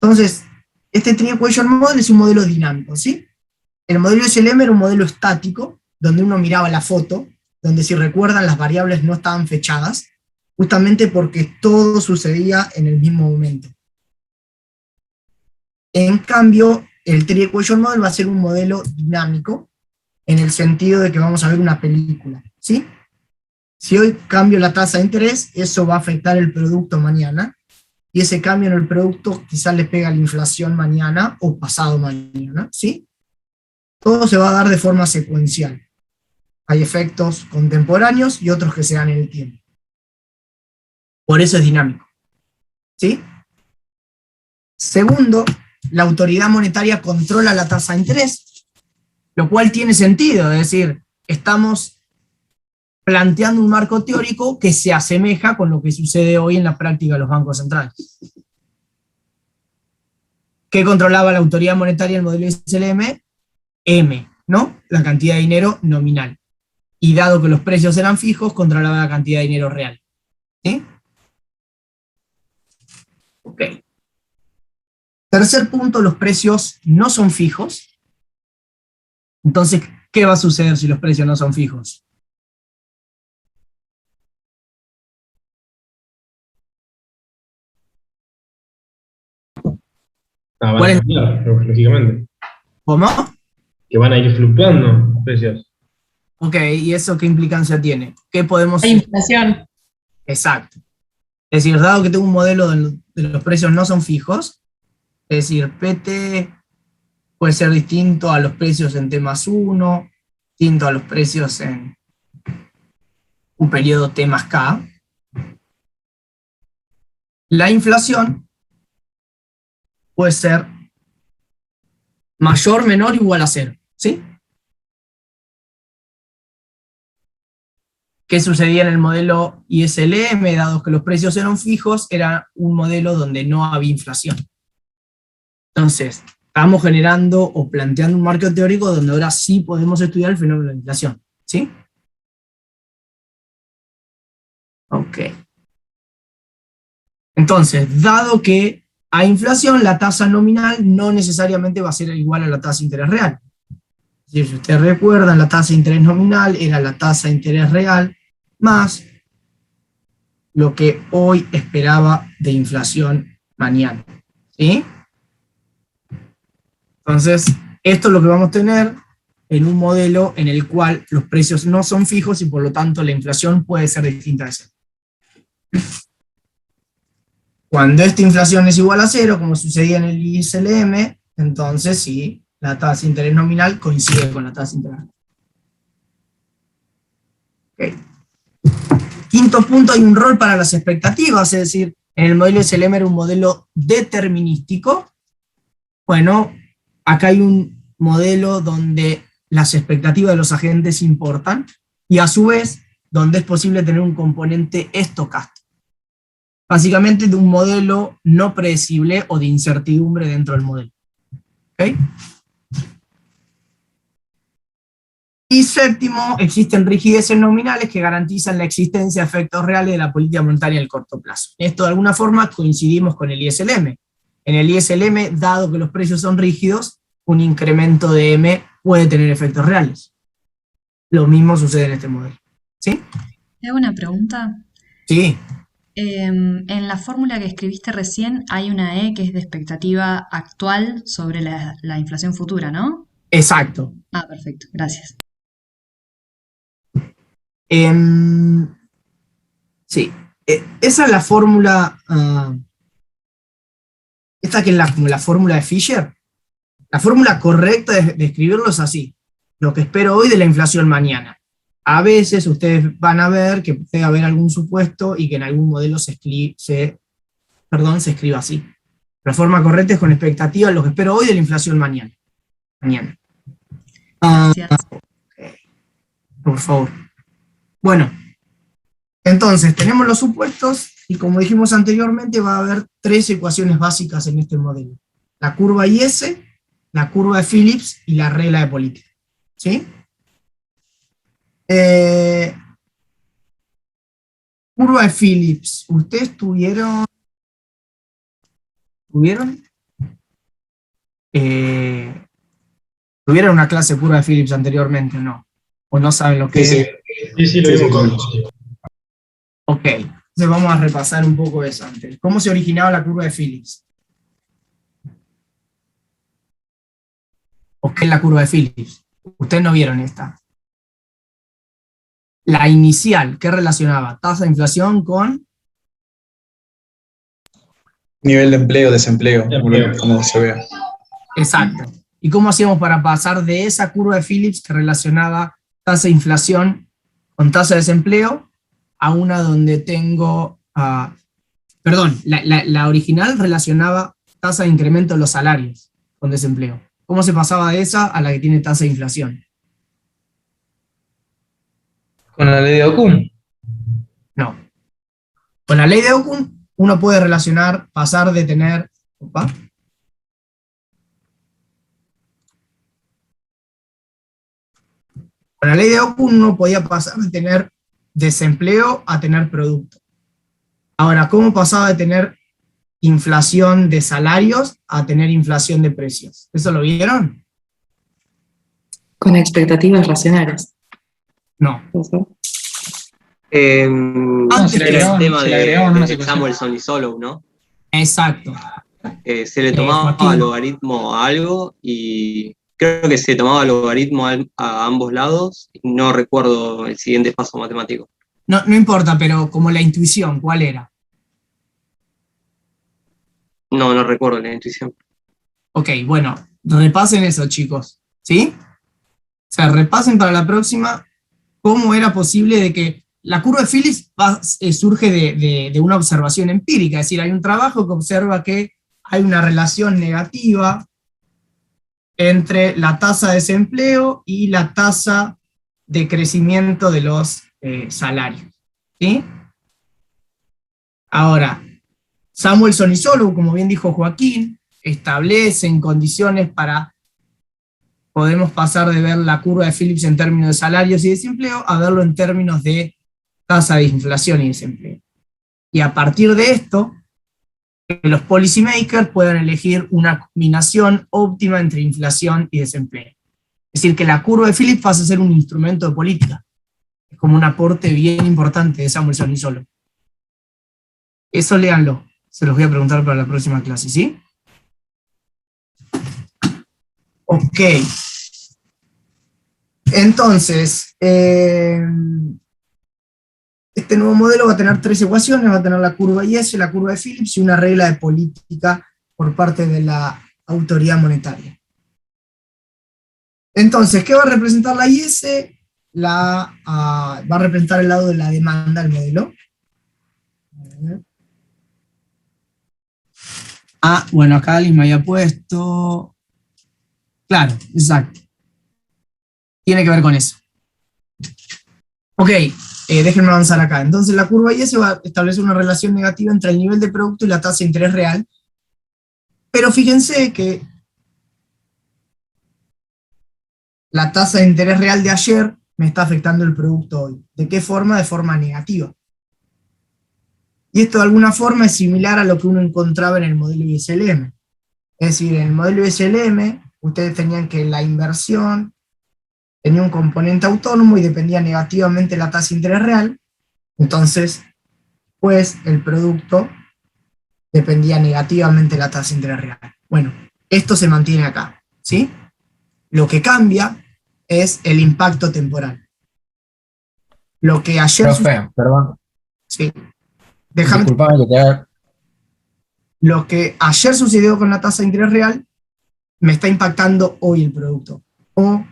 Entonces, este Tree Equation Model es un modelo dinámico, ¿sí? El modelo SLM era un modelo estático, donde uno miraba la foto, donde si recuerdan las variables no estaban fechadas, justamente porque todo sucedía en el mismo momento. En cambio, el Tree Equation Model va a ser un modelo dinámico, en el sentido de que vamos a ver una película, ¿sí? Si hoy cambio la tasa de interés, eso va a afectar el producto mañana, y ese cambio en el producto quizás le pega a la inflación mañana o pasado mañana, ¿sí? Todo se va a dar de forma secuencial. Hay efectos contemporáneos y otros que se dan en el tiempo. Por eso es dinámico, ¿sí? Segundo, la autoridad monetaria controla la tasa de interés, lo cual tiene sentido, es decir, estamos planteando un marco teórico que se asemeja con lo que sucede hoy en la práctica de los bancos centrales. ¿Qué controlaba la autoridad monetaria en el modelo SLM? M, ¿no? La cantidad de dinero nominal. Y dado que los precios eran fijos, controlaba la cantidad de dinero real. ¿Sí? Ok. Tercer punto, los precios no son fijos. Entonces, ¿qué va a suceder si los precios no son fijos? Van ¿Cuál a es? cambiar, lógicamente. ¿Cómo? Que van a ir fluctuando los precios. Ok, ¿y eso qué implicancia tiene? ¿Qué podemos...? Hay inflación. Exacto. Es decir, dado que tengo un modelo donde los precios no son fijos, es decir, PT puede ser distinto a los precios en T+1, distinto a los precios en un periodo T+K. La inflación puede ser mayor, menor, igual a cero, ¿sí? ¿Qué sucedía en el modelo ISLM? Dado que los precios eran fijos, era un modelo donde no había inflación. Entonces, estamos generando o planteando un marco teórico donde ahora sí podemos estudiar el fenómeno de la inflación, ¿sí? Ok. Entonces, dado que hay inflación, la tasa nominal no necesariamente va a ser igual a la tasa de interés real. Si ustedes recuerdan, la tasa de interés nominal era la tasa de interés real más lo que hoy esperaba de inflación mañana, ¿sí? Entonces, esto es lo que vamos a tener en un modelo en el cual los precios no son fijos y por lo tanto la inflación puede ser distinta de cero. Cuando esta inflación es igual a cero, como sucedía en el ISLM, entonces sí, la tasa de interés nominal coincide con la tasa de interés. Okay. Quinto punto, hay un rol para las expectativas, es decir, en el modelo SLM era un modelo determinístico. Bueno, acá hay un modelo donde las expectativas de los agentes importan y a su vez donde es posible tener un componente estocástico. Básicamente de un modelo no predecible o de incertidumbre dentro del modelo. ¿Okay? Y séptimo, existen rigideces nominales que garantizan la existencia de efectos reales de la política monetaria en el corto plazo. Esto de alguna forma coincidimos con el ISLM. En el ISLM, dado que los precios son rígidos, un incremento de M puede tener efectos reales. Lo mismo sucede en este modelo. ¿Sí? ¿Te hago una pregunta? Sí. En la fórmula que escribiste recién hay una E que es de expectativa actual sobre la inflación futura, ¿no? Exacto. Ah, perfecto, gracias. Sí. Esa es la fórmula, esta que es como la fórmula de Fisher. La fórmula correcta de escribirlo es así. Lo que espero hoy de la inflación mañana. A veces ustedes van a ver que puede haber algún supuesto y que en algún modelo se escriba así. La forma correcta es con expectativa, lo que espero hoy de la inflación mañana. Gracias. Okay. Por favor. Bueno, entonces tenemos los supuestos y como dijimos anteriormente va a haber tres ecuaciones básicas en este modelo. La curva IS, la curva de Phillips y la regla de política. ¿Sí? Curva de Phillips. ¿Ustedes tuvieron una clase de curva de Phillips anteriormente o no? ¿O no saben lo que es? Sí, Sí, lo Sí, vimos sí, con sí. el código. Ok, entonces vamos a repasar un poco eso antes. ¿Cómo se originaba la curva de Phillips? ¿O qué es la curva de Phillips? Ustedes no vieron esta. La inicial, ¿qué relacionaba? Tasa de inflación con... Nivel de empleo, desempleo, Empleo. como se vea. Exacto. ¿Y cómo hacíamos para pasar de esa curva de Phillips que relacionaba tasa de inflación con tasa de desempleo a una donde tengo... perdón, la original relacionaba tasa de incremento de los salarios con desempleo. ¿Cómo se pasaba de esa a la que tiene tasa de inflación? Con la ley de Ockham. No. Con la ley de Ockham uno puede relacionar, pasar de tener... Opa. Con la ley de Ockham uno podía pasar de tener desempleo a tener producto. Ahora, ¿cómo pasaba de tener inflación de salarios a tener inflación de precios? ¿Eso lo vieron? Con expectativas racionales. No. No, se le Antes agregaban, tema se le agregaban unas de ecuaciones. Samuelson y Solow, ¿no? Exacto. Se le tomaba Joaquín. logaritmo a algo y creo que se tomaba logaritmo a ambos lados. No recuerdo el siguiente paso matemático. No, no importa, pero como la intuición, ¿cuál era? No recuerdo la intuición. Ok, bueno, repasen eso, chicos. ¿Sí? O sea, repasen para la próxima cómo era posible de que la curva de Phillips surge de una observación empírica, es decir, hay un trabajo que observa que hay una relación negativa entre la tasa de desempleo y la tasa de crecimiento de los salarios. ¿Sí? Ahora, Samuelson y Solow, como bien dijo Joaquín, establecen condiciones para podemos pasar de ver la curva de Phillips en términos de salarios y desempleo a verlo en términos de tasa de inflación y desempleo. Y a partir de esto, que los policymakers puedan elegir una combinación óptima entre inflación y desempleo. Es decir, que la curva de Phillips pasa a ser un instrumento de política. Es como un aporte bien importante de Samuelson y Solow. Eso léanlo. Se los voy a preguntar para la próxima clase, ¿sí? Ok. Entonces, este nuevo modelo va a tener tres ecuaciones, va a tener la curva IS, la curva de Phillips y una regla de política por parte de la autoridad monetaria. Entonces, ¿qué va a representar la IS? Va a representar el lado de la demanda del modelo. Bueno, acá alguien me había puesto... Claro, exacto. Tiene que ver con eso. Ok, déjenme avanzar acá. Entonces la curva IS va a establecer una relación negativa entre el nivel de producto y la tasa de interés real. Pero fíjense que la tasa de interés real de ayer me está afectando el producto hoy. ¿De qué forma? De forma negativa. Y esto de alguna forma es similar a lo que uno encontraba en el modelo ISLM. Es decir, en el modelo ISLM ustedes tenían que la inversión tenía un componente autónomo y dependía negativamente de la tasa de interés real. Entonces, pues el producto dependía negativamente de la tasa de interés real. Bueno, esto se mantiene acá, ¿sí? Lo que cambia es el impacto temporal. Lo que ayer... Profe, perdón, Sí. Déjame... disculpame que te haga... Lo que ayer sucedió con la tasa de interés real me está impactando hoy el producto. O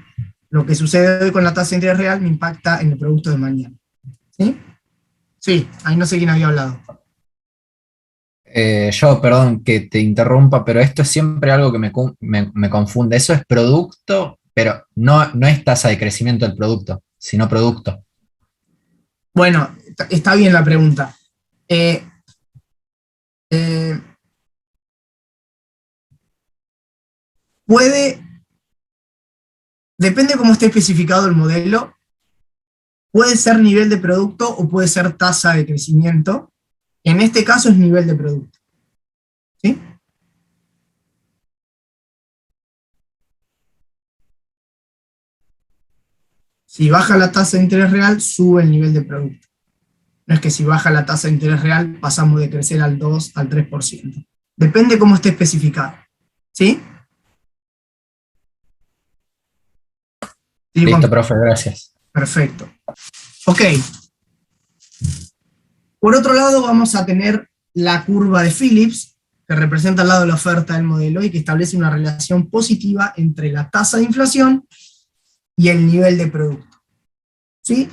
lo que sucede hoy con la tasa de interés real me impacta en el producto de mañana. ¿Sí? Sí, ahí no sé quién había hablado. Yo, perdón que te interrumpa, pero esto es siempre algo que me confunde. Eso es producto, pero no es tasa de crecimiento del producto, sino producto. Bueno, está bien la pregunta. Eh, eh, depende cómo esté especificado el modelo, puede ser nivel de producto o puede ser tasa de crecimiento. En este caso es nivel de producto. ¿Sí? Si baja la tasa de interés real, sube el nivel de producto. No es que si baja la tasa de interés real, pasamos de crecer al 2 al 3%. Depende cómo esté especificado. ¿Sí? ¿Sí, Listo, Juan? profe, gracias. Perfecto. Ok. Por otro lado, vamos a tener la curva de Phillips, que representa el lado de la oferta del modelo y que establece una relación positiva entre la tasa de inflación y el nivel de producto. ¿Sí?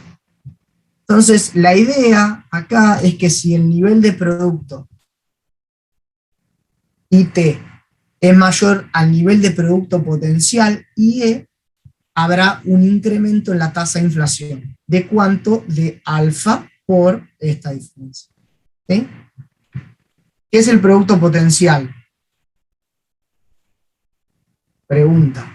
Entonces, la idea acá es que si el nivel de producto IT es mayor al nivel de producto potencial IE, habrá un incremento en la tasa de inflación. ¿De cuánto? De alfa por esta diferencia. ¿Sí? ¿Qué es el producto potencial? Pregunta.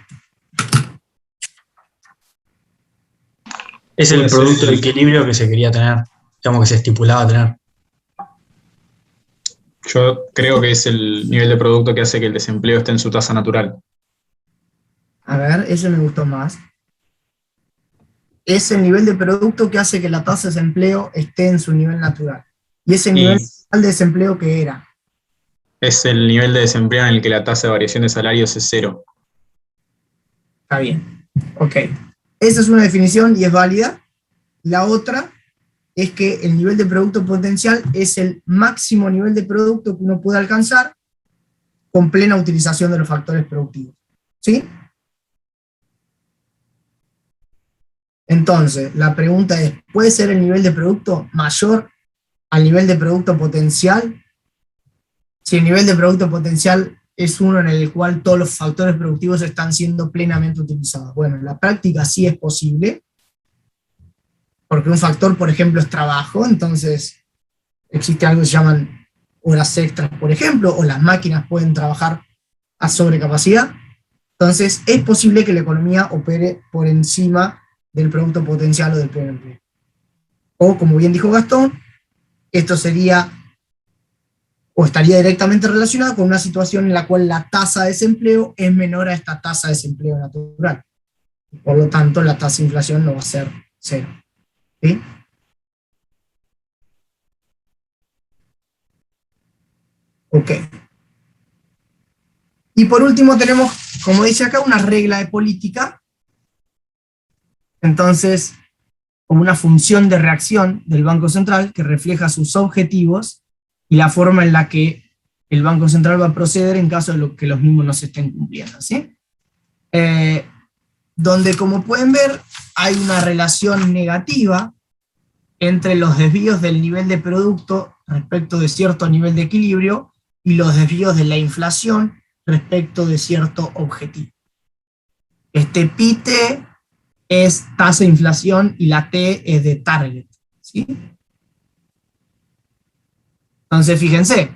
Es el producto de equilibrio que se quería tener, digamos que se estipulaba tener. Yo creo que es el nivel de producto que hace que el desempleo esté en su tasa natural. A ver, ese me gustó más. Es el nivel de producto que hace que la tasa de desempleo esté en su nivel natural. ¿Y ese nivel de desempleo qué era? Es el nivel de desempleo en el que la tasa de variación de salarios es 0. Está bien. Ok. Esa es una definición y es válida. La otra es que el nivel de producto potencial es el máximo nivel de producto que uno puede alcanzar con plena utilización de los factores productivos. ¿Sí? Entonces, la pregunta es, ¿puede ser el nivel de producto mayor al nivel de producto potencial? Si el nivel de producto potencial es uno en el cual todos los factores productivos están siendo plenamente utilizados. Bueno, en la práctica sí es posible, porque un factor, por ejemplo, es trabajo, entonces existe algo que se llaman horas extras, por ejemplo, o las máquinas pueden trabajar a sobrecapacidad. Entonces, es posible que la economía opere por encima del producto potencial o del pleno empleo. O, como bien dijo Gastón, esto sería o estaría directamente relacionado con una situación en la cual la tasa de desempleo es menor a esta tasa de desempleo natural. Por lo tanto, la tasa de inflación no va a ser 0. ¿Sí? Ok. Y por último tenemos, como dice acá, una regla de política. Entonces, como una función de reacción del Banco Central que refleja sus objetivos y la forma en la que el Banco Central va a proceder en caso de que los mismos no se estén cumpliendo. ¿Sí? Donde, como pueden ver, hay una relación negativa entre los desvíos del nivel de producto respecto de cierto nivel de equilibrio y los desvíos de la inflación respecto de cierto objetivo. Este pi-t es tasa de inflación y la T es de target. ¿Sí? Entonces, fíjense,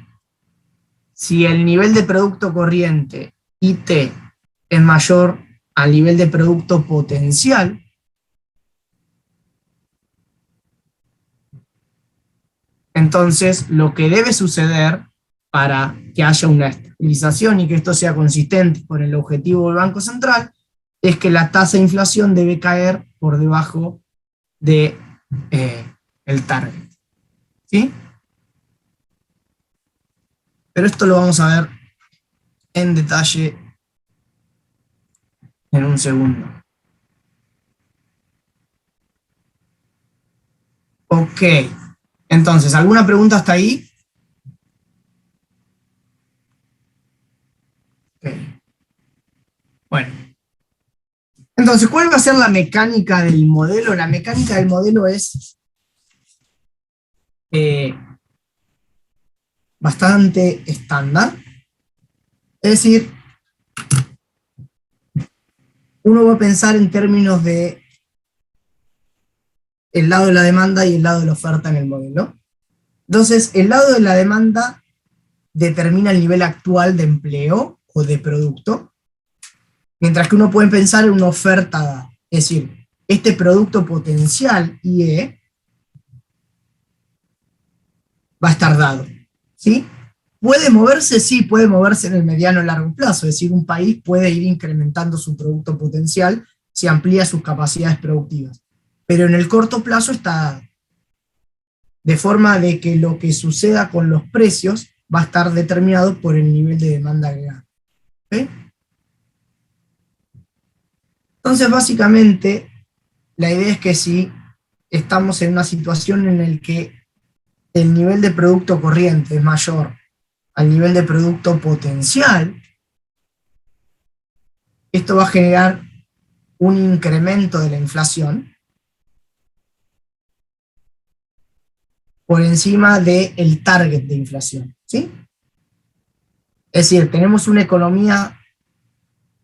si el nivel de producto corriente IT es mayor al nivel de producto potencial, entonces lo que debe suceder para que haya una estabilización y que esto sea consistente con el objetivo del Banco Central es que la tasa de inflación debe caer por debajo de el target. ¿Sí? Pero esto lo vamos a ver en detalle en un segundo. Ok. Entonces, ¿alguna pregunta hasta ahí? Ok. Bueno. Entonces, ¿cuál va a ser la mecánica del modelo? La mecánica del modelo es bastante estándar. Es decir, uno va a pensar en términos de el lado de la demanda y el lado de la oferta en el modelo. Entonces, el lado de la demanda determina el nivel actual de empleo o de producto, mientras que uno puede pensar en una oferta dada. Es decir, este producto potencial IE va a estar dado. ¿Sí? ¿Puede moverse? Sí, puede moverse en el mediano y largo plazo. Es decir, un país puede ir incrementando su producto potencial si amplía sus capacidades productivas. Pero en el corto plazo está dado. De forma de que lo que suceda con los precios va a estar determinado por el nivel de demanda agregada. ¿Okay? Entonces, básicamente, la idea es que si estamos en una situación en la que el nivel de producto corriente es mayor al nivel de producto potencial, esto va a generar un incremento de la inflación por encima del target de inflación, ¿sí? Es decir, tenemos una economía,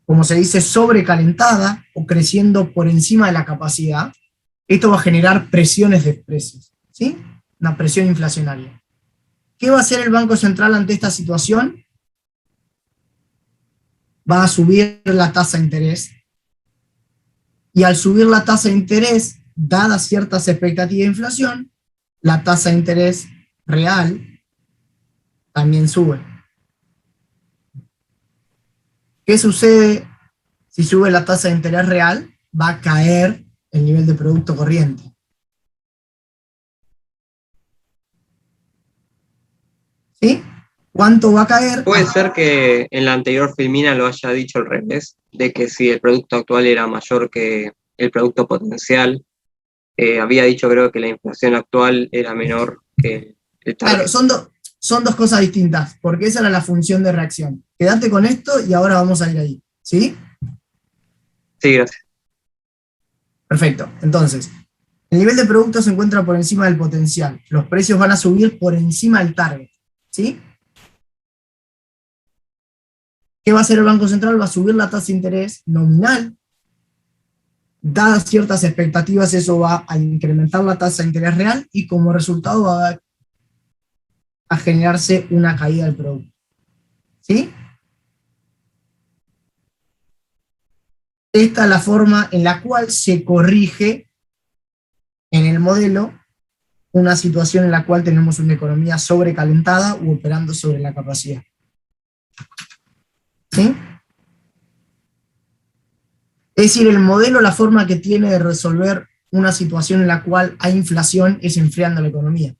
como se dice, sobrecalentada o creciendo por encima de la capacidad. Esto va a generar presiones de precios, ¿sí? Una presión inflacionaria. ¿Qué va a hacer el Banco Central ante esta situación? Va a subir la tasa de interés. Y al subir la tasa de interés, dadas ciertas expectativas de inflación, la tasa de interés real también sube. ¿Qué sucede si sube la tasa de interés real? Va a caer el nivel de producto corriente. ¿Sí? ¿Cuánto va a caer? Puede ser que en la anterior filmina lo haya dicho al revés, de que si el producto actual era mayor que el producto potencial, había dicho creo que la inflación actual era menor que el target. Claro, son dos cosas distintas, porque esa era la función de reacción. Quédate con esto y ahora vamos a ir ahí, ¿sí? Sí, gracias. Perfecto, entonces, el nivel de producto se encuentra por encima del potencial. Los precios van a subir por encima del target, ¿sí? ¿Qué va a hacer el Banco Central? Va a subir la tasa de interés nominal. Dadas ciertas expectativas, eso va a incrementar la tasa de interés real y como resultado va a generarse una caída del producto. ¿Sí? Esta es la forma en la cual se corrige en el modelo una situación en la cual tenemos una economía sobrecalentada u operando sobre la capacidad. ¿Sí? Es decir, el modelo, la forma que tiene de resolver una situación en la cual hay inflación es enfriando la economía.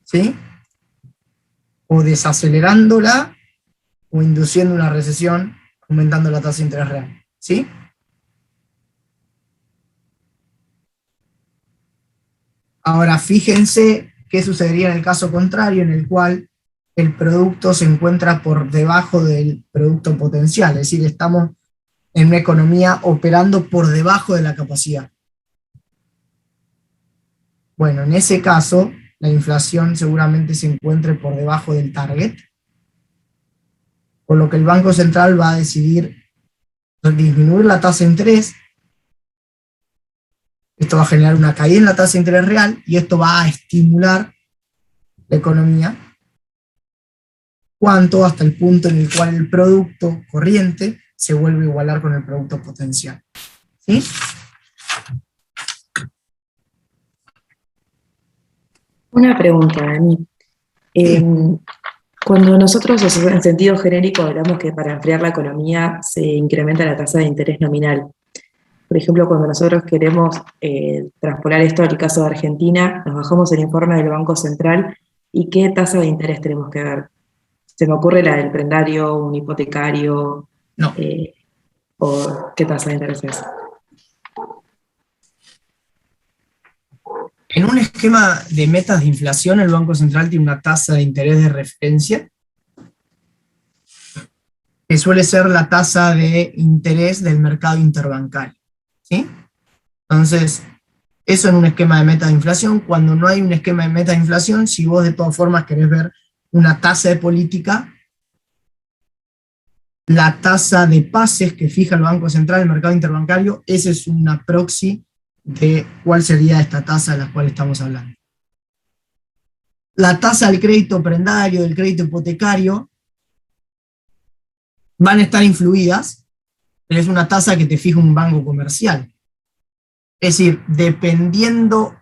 ¿Sí? O desacelerándola o induciendo una recesión, aumentando la tasa de interés real. ¿Sí? Ahora, fíjense qué sucedería en el caso contrario, en el cual el producto se encuentra por debajo del producto potencial, es decir, estamos en una economía operando por debajo de la capacidad. Bueno, en ese caso, la inflación seguramente se encuentre por debajo del target, por lo que el Banco Central va a decidir disminuir la tasa de interés. Esto va a generar una caída en la tasa de interés real y esto va a estimular la economía. ¿Cuánto? Hasta el punto en el cual el producto corriente se vuelve a igualar con el producto potencial. ¿Sí? Una pregunta, Dani. Cuando nosotros, en sentido genérico, hablamos que para enfriar la economía se incrementa la tasa de interés nominal. Por ejemplo, cuando nosotros queremos transponer esto al caso de Argentina, nos bajamos el informe del Banco Central y qué tasa de interés tenemos que ver. Se me ocurre la del prendario, un hipotecario, no. ¿O qué tasa de interés es? En un esquema de metas de inflación, el Banco Central tiene una tasa de interés de referencia, que suele ser la tasa de interés del mercado interbancario. ¿Sí? Entonces, eso en un esquema de meta de inflación. Cuando no hay un esquema de meta de inflación, si vos de todas formas querés ver una tasa de política, la tasa de pases que fija el Banco Central, el mercado interbancario, ese es una proxy de cuál sería esta tasa de la cual estamos hablando. La tasa del crédito prendario, del crédito hipotecario, van a estar influidas, pero es una tasa que te fija un banco comercial. Es decir, dependiendo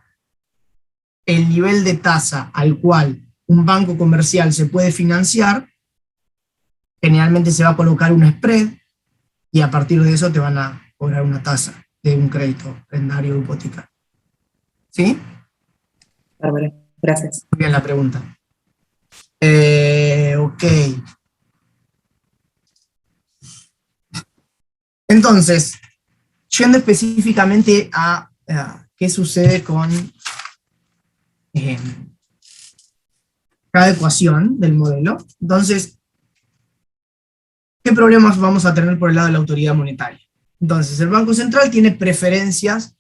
el nivel de tasa al cual un banco comercial se puede financiar, generalmente se va a colocar un spread y a partir de eso te van a cobrar una tasa de un crédito prendario o hipotecario. ¿Sí? Bárbaro, gracias. Muy bien la pregunta. Ok. Entonces, yendo específicamente a qué sucede con cada ecuación del modelo. Entonces, ¿qué problemas vamos a tener por el lado de la autoridad monetaria? Entonces, el Banco Central tiene preferencias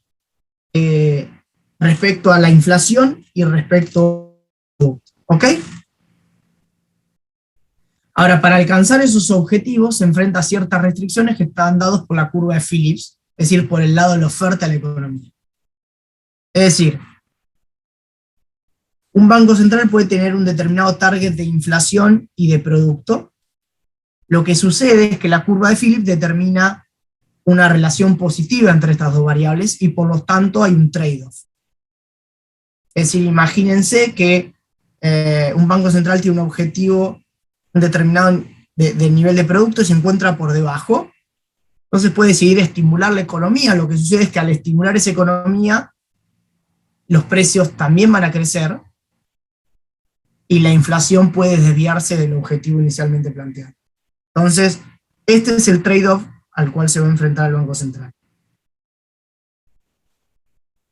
respecto a la inflación y respecto a... ¿Ok? Ahora, para alcanzar esos objetivos se enfrenta a ciertas restricciones que están dadas por la curva de Phillips, es decir, por el lado de la oferta a la economía. Es decir, un banco central puede tener un determinado target de inflación y de producto. Lo que sucede es que la curva de Phillips determina una relación positiva entre estas dos variables y por lo tanto hay un trade-off. Es decir, imagínense que un banco central tiene un objetivo determinado de nivel de producto y se encuentra por debajo, entonces puede decidir estimular la economía. Lo que sucede es que al estimular esa economía, los precios también van a crecer y la inflación puede desviarse del objetivo inicialmente planteado. Entonces, este es el trade-off al cual se va a enfrentar el Banco Central.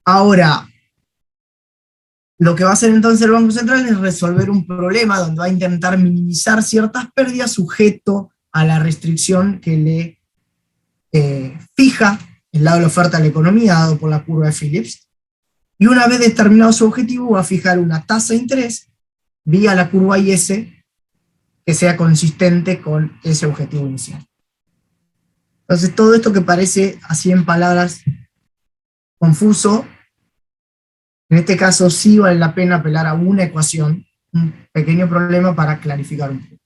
Ahora, lo que va a hacer entonces el Banco Central es resolver un problema donde va a intentar minimizar ciertas pérdidas sujeto a la restricción que le fija el lado de la oferta a la economía dado por la curva de Phillips, y una vez determinado su objetivo va a fijar una tasa de interés vía la curva IS que sea consistente con ese objetivo inicial. Entonces todo esto que parece así en palabras confuso, en este caso sí vale la pena apelar a una ecuación, un pequeño problema para clarificar un poco.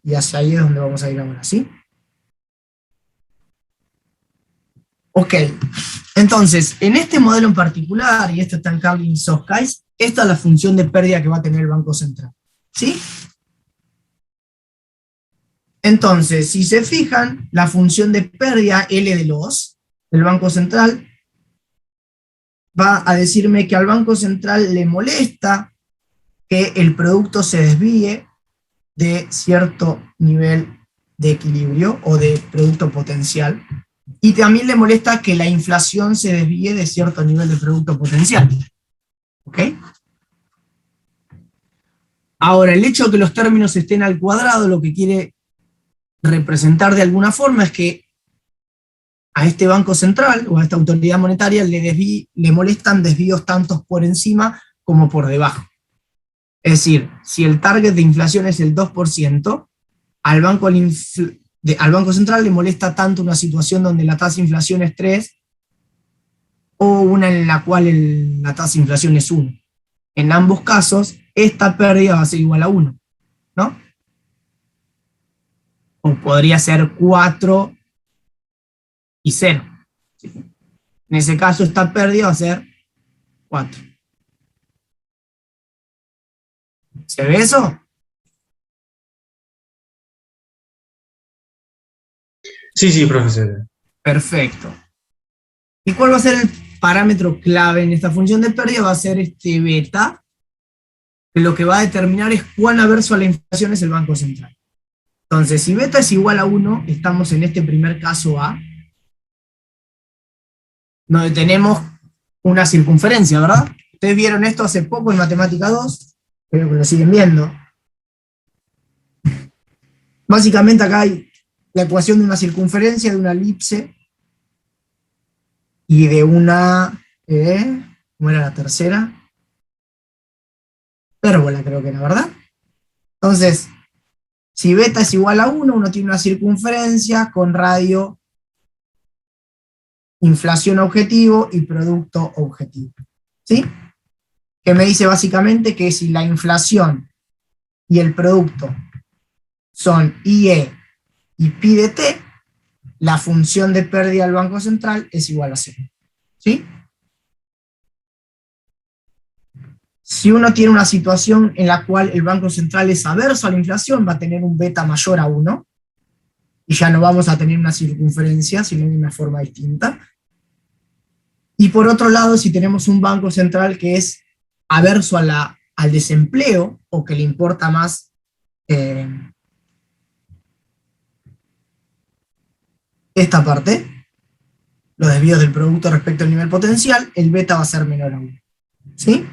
Y hacia ahí es donde vamos a ir ahora, ¿sí? Ok, entonces, en este modelo en particular, y esto está en Carlin-Soskais, esta es la función de pérdida que va a tener el Banco Central, ¿sí? Entonces, si se fijan, la función de pérdida L de los del Banco Central va a decirme que al Banco Central le molesta que el producto se desvíe de cierto nivel de equilibrio o de producto potencial, y también le molesta que la inflación se desvíe de cierto nivel de producto potencial. ¿Ok? Ahora, el hecho de que los términos estén al cuadrado lo que quiere representar de alguna forma es que a este Banco Central o a esta autoridad monetaria le molestan desvíos tantos por encima como por debajo. Es decir, si el target de inflación es el 2%, al Banco Central le molesta tanto una situación donde la tasa de inflación es 3 o una en la cual la tasa de inflación es 1. En ambos casos, esta pérdida va a ser igual a 1, ¿no? O podría ser 4 y 0. En ese caso, esta pérdida va a ser 4. ¿Se ve eso? Sí, profesor. Perfecto. ¿Y cuál va a ser el parámetro clave en esta función de pérdida? Va a ser este beta, que lo que va a determinar es cuán averso a la inflación es el Banco Central. Entonces, si beta es igual a 1, estamos en este primer caso A, donde tenemos una circunferencia, ¿verdad? Ustedes vieron esto hace poco en Matemática 2, creo que lo siguen viendo. Básicamente acá hay la ecuación de una circunferencia, de una elipse, y de una, ¿cómo era la tercera? Pérbola creo que era, ¿verdad? Entonces, si beta es igual a 1, uno tiene una circunferencia con radio, inflación objetivo y producto objetivo. ¿Sí? Que me dice básicamente que si la inflación y el producto son IE y pi de t, la función de pérdida del Banco Central es igual a 0. ¿Sí? Si uno tiene una situación en la cual el Banco Central es averso a la inflación, va a tener un beta mayor a 1. y ya no vamos a tener una circunferencia, sino una forma distinta. Y por otro lado, si tenemos un banco central que es averso al desempleo, o que le importa más esta parte, los desvíos del producto respecto al nivel potencial, el beta va a ser menor aún. ¿Sí?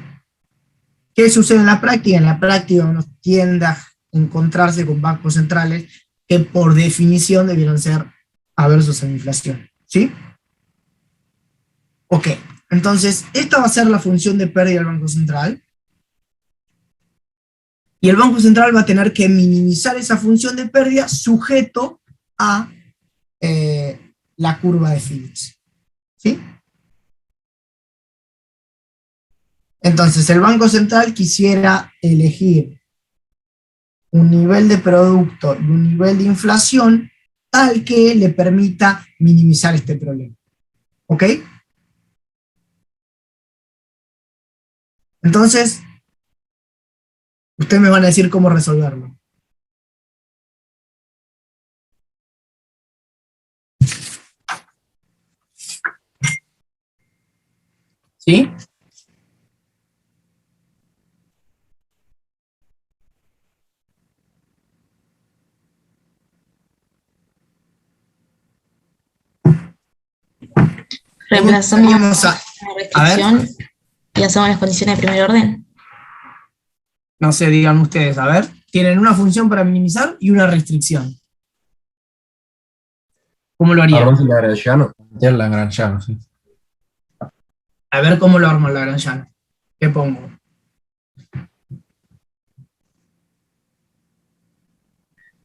¿Qué sucede en la práctica? En la práctica uno tiende a encontrarse con bancos centrales que por definición debieron ser aversos a la inflación. ¿Sí? Ok, entonces esta va a ser la función de pérdida del Banco Central. Y el Banco Central va a tener que minimizar esa función de pérdida sujeto a la curva de Phillips. ¿Sí? Entonces el Banco Central quisiera elegir un nivel de producto y un nivel de inflación tal que le permita minimizar este problema. ¿Ok? Entonces, ustedes me van a decir cómo resolverlo. ¿Sí? Reemplazamos A la ver, restricción y hacemos las condiciones de primer orden. no sé, digan ustedes, a ver. Tienen una función para minimizar y una restricción. ¿Cómo lo harían? Armamos el Lagrangiano. El Lagrangiano, sí. A ver cómo lo armo el Lagrangiano. ¿Qué pongo?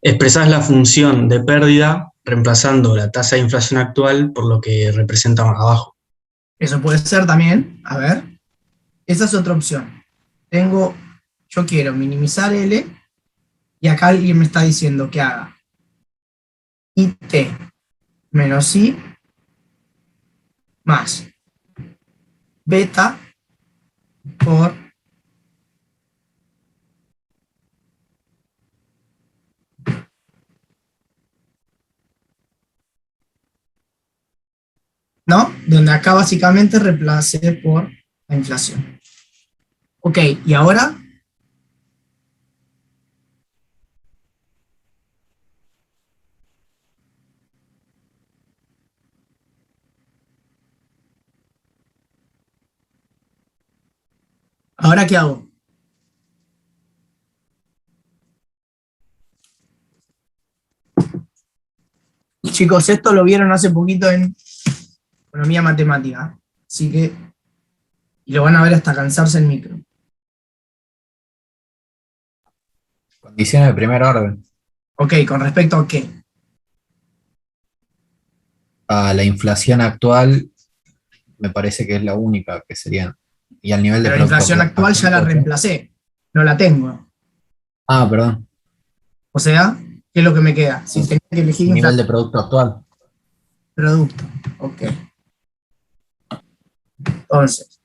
Expresás la función de pérdida reemplazando la tasa de inflación actual por lo que representa más abajo. Eso puede ser también, a ver. Esa es otra opción. Yo quiero minimizar L, y acá alguien me está diciendo que haga IT menos I más beta por ¿no? Donde acá básicamente reemplacé por la inflación. Ok, y ahora ¿qué hago? Chicos, esto lo vieron hace poquito en economía matemática, así que, y lo van a ver hasta cansarse el micro. Condiciones de primer orden. Ok, ¿con respecto a qué? A la inflación actual, me parece que es la única que sería. Y al nivel de Pero la inflación actual ya la reemplacé, no la tengo. Ah, perdón. O sea, ¿qué es lo que me queda? Si tenía que elegir Nivel inflación. de producto actual. Producto, ok. Entonces,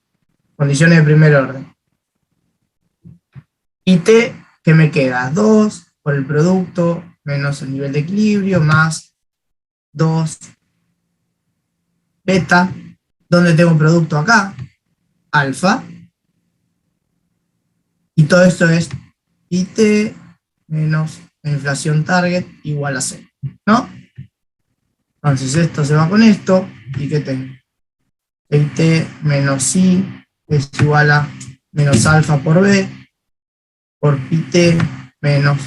condiciones de primer orden. IT, ¿qué me queda? 2 por el producto menos el nivel de equilibrio más 2 beta. ¿Dónde tengo producto? Acá. Alfa. Y todo esto es IT menos la inflación target igual a 0. ¿No? Entonces esto se va con esto. ¿Y qué tengo? IT menos I es igual a menos alfa por B por IT menos.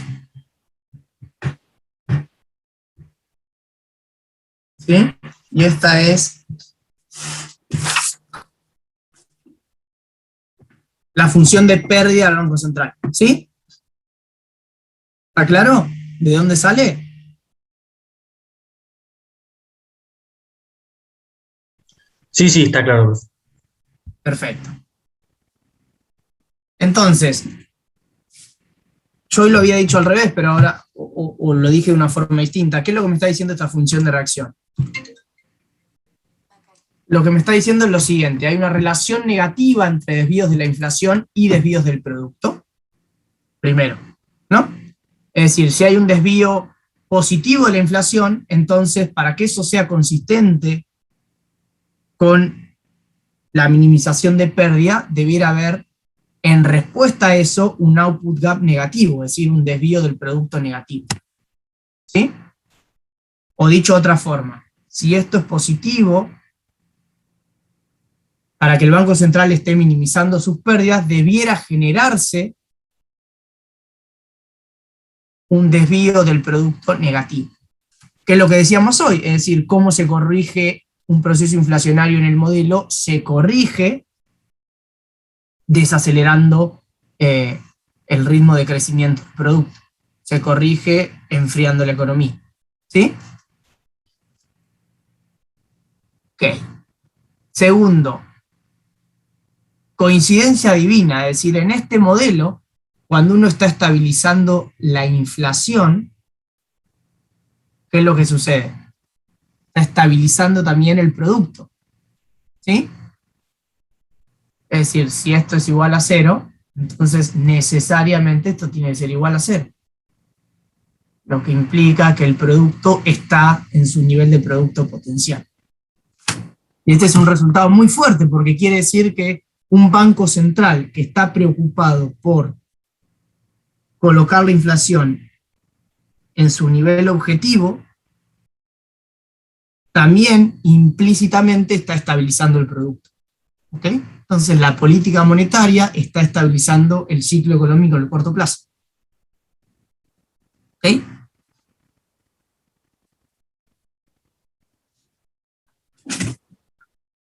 ¿Sí? Y esta es la función de pérdida del Banco Central. ¿Sí? ¿Está claro? ¿De dónde sale? Sí, sí, está claro. Perfecto. Entonces, yo hoy lo había dicho al revés, pero ahora o lo dije de una forma distinta. ¿Qué es lo que me está diciendo esta función de reacción? Lo que me está diciendo es lo siguiente: hay una relación negativa entre desvíos de la inflación y desvíos del producto. Primero, ¿no? Es decir, si hay un desvío positivo de la inflación, entonces para que eso sea consistente con la minimización de pérdida, debiera haber en respuesta a eso un output gap negativo, es decir, un desvío del producto negativo. ¿Sí? O dicho de otra forma, si esto es positivo, para que el Banco Central esté minimizando sus pérdidas, debiera generarse un desvío del producto negativo. Que es lo que decíamos hoy, es decir, cómo se corrige un proceso inflacionario en el modelo, se corrige desacelerando el ritmo de crecimiento del producto, se corrige enfriando la economía. ¿Sí? Ok. Segundo, coincidencia divina, es decir, en este modelo, cuando uno está estabilizando la inflación, ¿qué es lo que sucede? Está estabilizando también el producto. ¿Sí? Es decir, si esto es igual a 0, entonces necesariamente esto tiene que ser igual a 0. Lo que implica que el producto está en su nivel de producto potencial. Y este es un resultado muy fuerte, porque quiere decir que un banco central que está preocupado por colocar la inflación en su nivel objetivo, también implícitamente está estabilizando el producto. ¿Ok? Entonces la política monetaria está estabilizando el ciclo económico en el corto plazo. ¿Ok?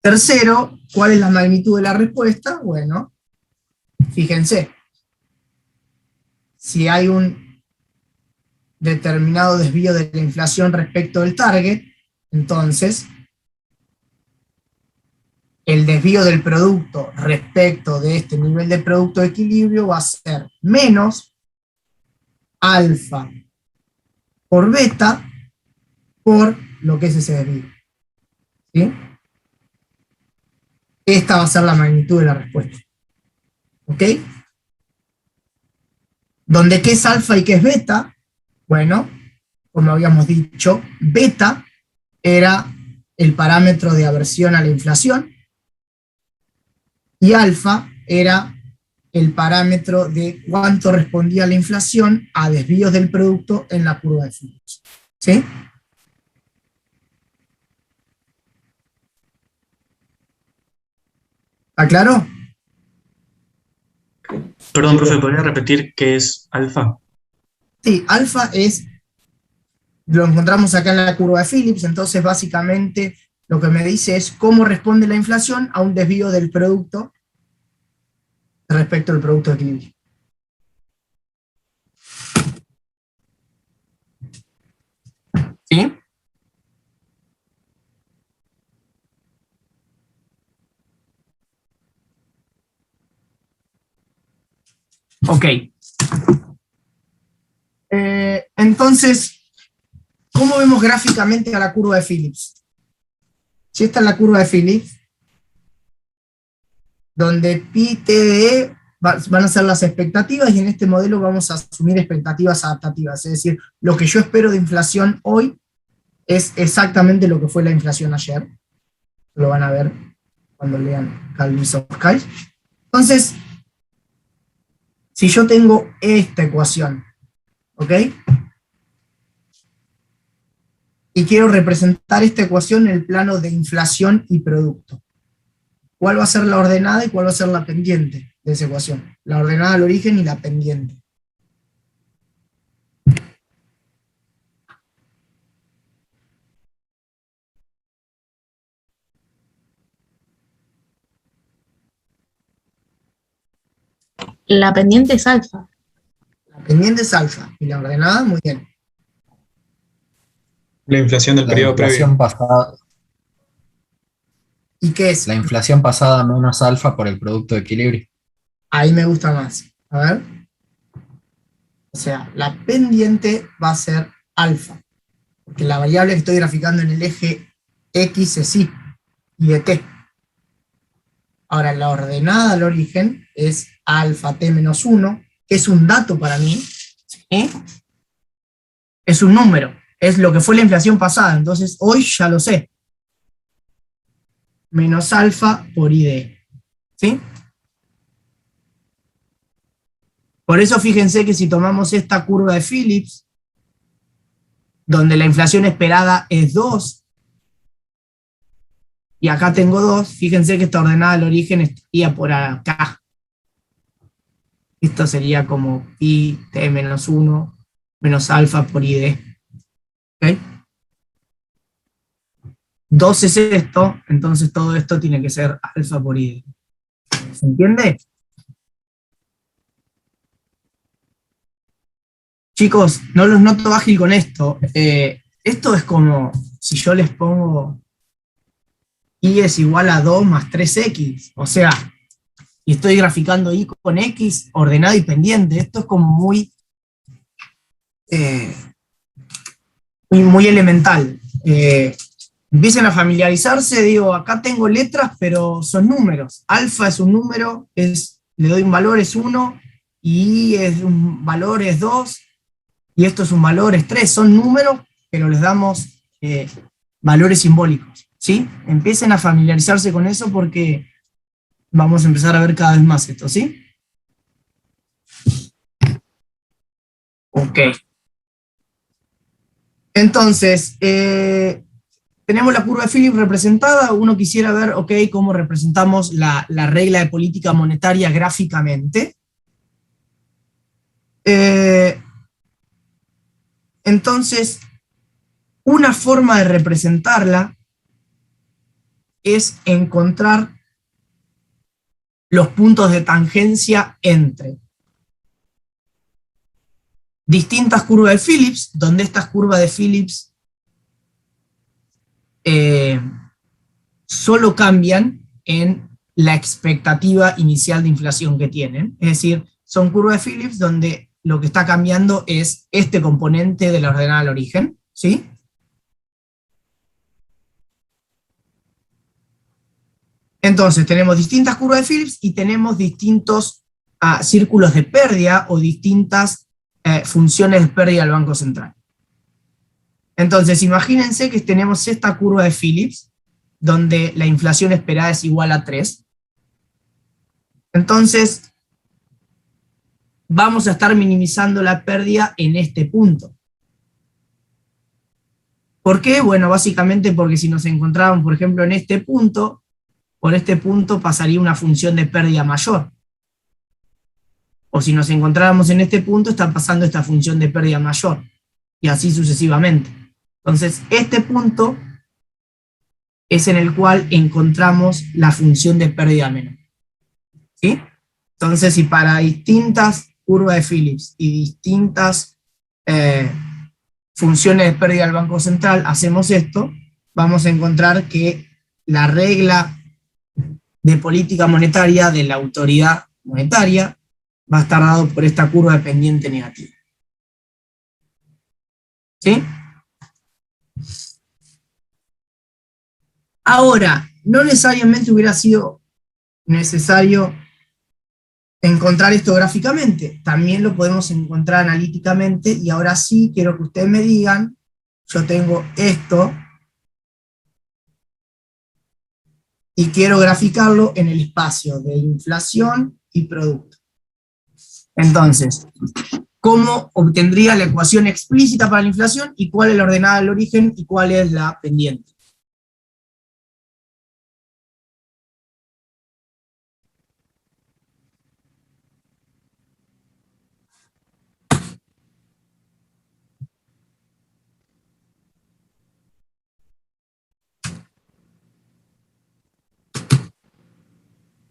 Tercero, ¿cuál es la magnitud de la respuesta? Bueno, fíjense, si hay un determinado desvío de la inflación respecto del target, entonces el desvío del producto respecto de este nivel de producto de equilibrio va a ser menos alfa por beta por lo que es ese desvío. ¿Sí? Esta va a ser la magnitud de la respuesta. ¿Ok? ¿Dónde qué es alfa y qué es beta? Bueno, como habíamos dicho, beta era el parámetro de aversión a la inflación y alfa era el parámetro de cuánto respondía la inflación a desvíos del producto en la curva de Phillips. ¿Sí? ¿Está claro? Perdón, profe, ¿podría repetir qué es alfa? Sí, alfa es, lo encontramos acá en la curva de Phillips, entonces básicamente lo que me dice es cómo responde la inflación a un desvío del producto respecto al producto de equilibrio. ¿Sí? Ok. Entonces, ¿cómo vemos gráficamente a la curva de Phillips? Si esta es la curva de Phillips, donde pi, t de e van a ser las expectativas, y en este modelo vamos a asumir expectativas adaptativas, es decir, lo que yo espero de inflación hoy es exactamente lo que fue la inflación ayer. Lo van a ver cuando lean Calvin-Sofsky. Entonces, si yo tengo esta ecuación, ¿ok? Y quiero representar esta ecuación en el plano de inflación y producto, ¿cuál va a ser la ordenada y cuál va a ser la pendiente de esa ecuación? La ordenada al origen y la pendiente. La pendiente es alfa. La pendiente es alfa y la ordenada, muy bien. La inflación del La periodo inflación previo. pasada, ¿Y qué es? la inflación pasada menos alfa por el producto de equilibrio. Ahí me gusta más. A ver. O sea, la pendiente va a ser alfa, porque la variable que estoy graficando en el eje X es Y y de T. Ahora, la ordenada al origen es alfa T menos 1, que es un dato para mí, ¿sí? es un número, es lo que fue la inflación pasada, entonces hoy ya lo sé. Menos alfa por ID, ¿sí? Por eso fíjense que si tomamos esta curva de Phillips, donde la inflación esperada es 2, y acá tengo 2, fíjense que esta ordenada al origen estaría por acá. Esto sería como pi t menos 1 menos alfa por ID. ¿Ok? 2 es esto, entonces todo esto tiene que ser alfa por ID. ¿Se entiende? Chicos, no los noto ágil con esto. Esto es como si yo les pongo y es igual a 2 más 3x. O sea, y estoy graficando y con x ordenado y pendiente. Esto es como muy elemental. Empiecen a familiarizarse, digo, acá tengo letras, pero son números. Alfa es un número, le doy un valor, es 1, y es un valor, es 2, y esto es un valor, es 3. Son números, pero les damos valores simbólicos, ¿sí? Empiecen a familiarizarse con eso porque vamos a empezar a ver cada vez más esto, ¿sí? Ok. Entonces, tenemos la curva de Phillips representada. Uno quisiera ver, ok, cómo representamos la regla de política monetaria gráficamente. Entonces, una forma de representarla es encontrar los puntos de tangencia entre distintas curvas de Phillips, donde estas curvas de Phillips solo cambian en la expectativa inicial de inflación que tienen. Es decir, son curvas de Phillips donde lo que está cambiando es este componente de la ordenada al origen, ¿sí? Entonces, tenemos distintas curvas de Phillips y tenemos distintos círculos de pérdida o distintas funciones de pérdida del Banco Central. Entonces, imagínense que tenemos esta curva de Phillips, donde la inflación esperada es igual a 3. Entonces, vamos a estar minimizando la pérdida en este punto. ¿Por qué? Bueno, básicamente porque si nos encontráramos, por ejemplo, en este punto, por este punto pasaría una función de pérdida mayor. O si nos encontráramos en este punto, está pasando esta función de pérdida mayor. Y así sucesivamente. Entonces, este punto es en el cual encontramos la función de pérdida menor. ¿Sí? Entonces, si para distintas curvas de Phillips y distintas funciones de pérdida del Banco Central hacemos esto, vamos a encontrar que la regla de política monetaria de la autoridad monetaria va a estar dado por esta curva de pendiente negativa. ¿Sí? Ahora, no necesariamente hubiera sido necesario encontrar esto gráficamente, también lo podemos encontrar analíticamente, y ahora sí quiero que ustedes me digan, yo tengo esto, y quiero graficarlo en el espacio de inflación y producto. Entonces, ¿cómo obtendría la ecuación explícita para la inflación y cuál es la ordenada del origen y cuál es la pendiente?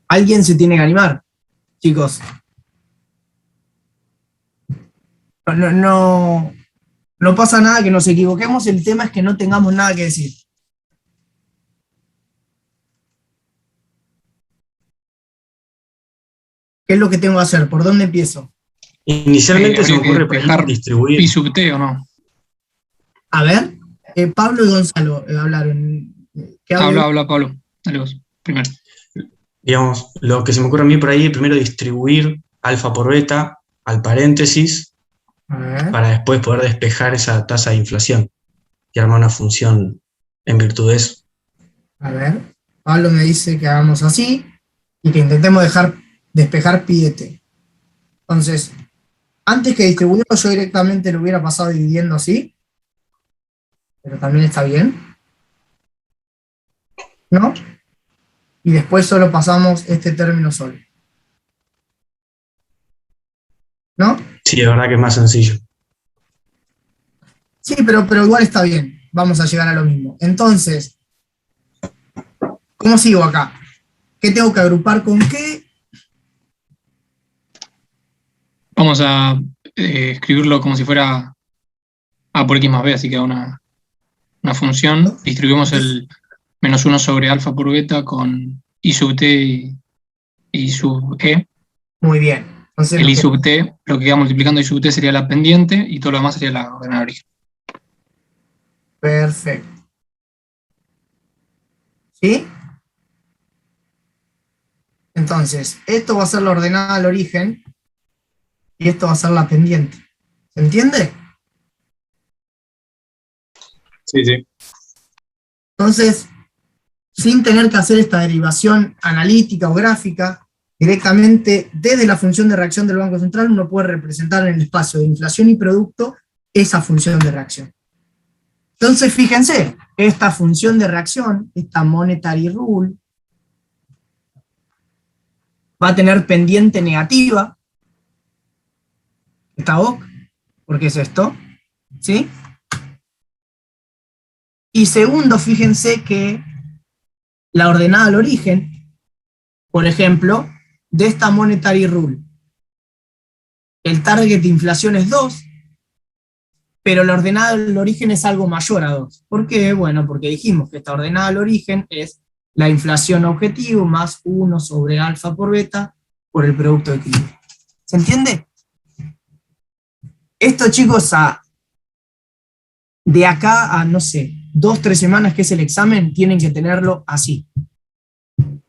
Alguien se tiene que animar, chicos. No pasa nada que nos equivoquemos, el tema es que no tengamos nada que decir. ¿Qué es lo que tengo que hacer? ¿Por dónde empiezo? Inicialmente se me ocurre dejar distribuir. Pi sub T, ¿o no? A ver, Pablo y Gonzalo hablaron. Habla, Pablo. Dale vos, primero. Digamos, lo que se me ocurre a mí por ahí, primero distribuir alfa por beta al paréntesis, A ver, para después poder despejar esa tasa de inflación y armar una función en virtud de eso. a ver. Pablo me dice que hagamos así y que intentemos despejar pi de t. Entonces, antes que distribuirlo, yo directamente lo hubiera pasado dividiendo así, pero también está bien, ¿no? Y después solo pasamos este término solo, ¿no? Sí, de verdad que es más sencillo. Sí, pero igual está bien, vamos a llegar a lo mismo. Entonces, ¿cómo sigo acá? ¿Qué tengo que agrupar con qué? Vamos a escribirlo como si fuera A por X más B, así que una función. Distribuimos el -1 sobre alfa por beta con I sub t y sub e. Muy bien. Entonces, El I sub t, lo que queda multiplicando I sub t sería la pendiente y todo lo demás sería la ordenada de origen. perfecto. ¿Sí? Entonces, esto va a ser la ordenada al origen y esto va a ser la pendiente. ¿Se entiende? Sí, sí. Entonces, sin tener que hacer esta derivación analítica o gráfica, directamente desde la función de reacción del Banco Central uno puede representar en el espacio de inflación y producto esa función de reacción. Entonces, fíjense, esta función de reacción, esta monetary rule, va a tener pendiente negativa, esta OC, porque es esto, ¿sí? Y segundo, fíjense que la ordenada al origen, por ejemplo, de esta monetary rule, el target de inflación es 2, pero la ordenada al origen es algo mayor a 2. ¿Por qué? Bueno, porque dijimos que esta ordenada al origen es la inflación objetivo más 1 sobre alfa por beta por el producto de equilibrio. ¿Se entiende? Esto, chicos, de acá a, no sé, 2-3 semanas que es el examen, tienen que tenerlo así.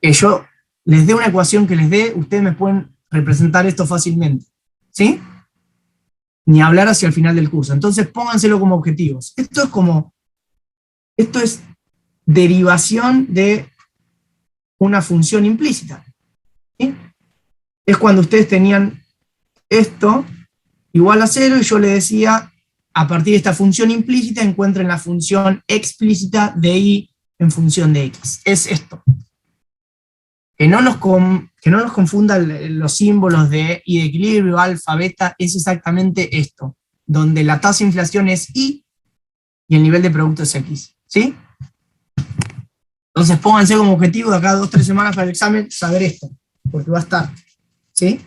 Que yo les dé una ecuación que les dé, ustedes me pueden representar esto fácilmente. ¿Sí? Ni hablar hacia el final del curso. Entonces pónganselo como objetivos. Esto es derivación de una función implícita. ¿Sí? Es cuando ustedes tenían esto igual a 0 y yo les decía, a partir de esta función implícita encuentren la función explícita de y en función de x. Es esto. Que no nos confundan los símbolos de y de equilibrio, alfa, beta, es exactamente esto, donde la tasa de inflación es y el nivel de producto es x. ¿Sí? Entonces pónganse como objetivo de acá a 2-3 semanas para el examen saber esto, porque va a estar. ¿Sí?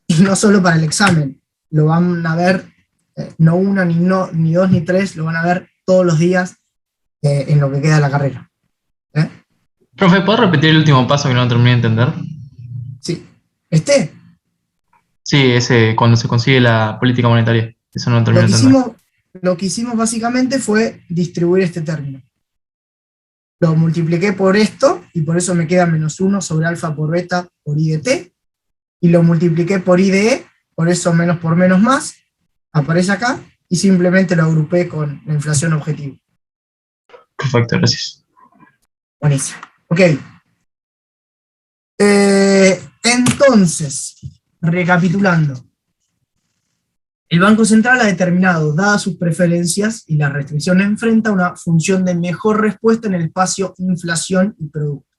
Y no solo para el examen, lo van a ver, no una, ni dos, ni tres, lo van a ver todos los días en lo que queda de la carrera. Profe, ¿puedo repetir el último paso que no terminé de entender? Sí. Sí, ese cuando se consigue la política monetaria. Eso no lo terminé de entender. Lo que hicimos básicamente fue distribuir este término. Lo multipliqué por esto, y por eso me queda -1 sobre alfa por beta por i de t, y lo multipliqué por i de e, por eso menos por menos más, aparece acá, y simplemente lo agrupé con la inflación objetivo. Perfecto, gracias. Buenísimo. Ok. Entonces, recapitulando. El Banco Central ha determinado, dadas sus preferencias y las restricciones, enfrenta una función de mejor respuesta en el espacio inflación y producto.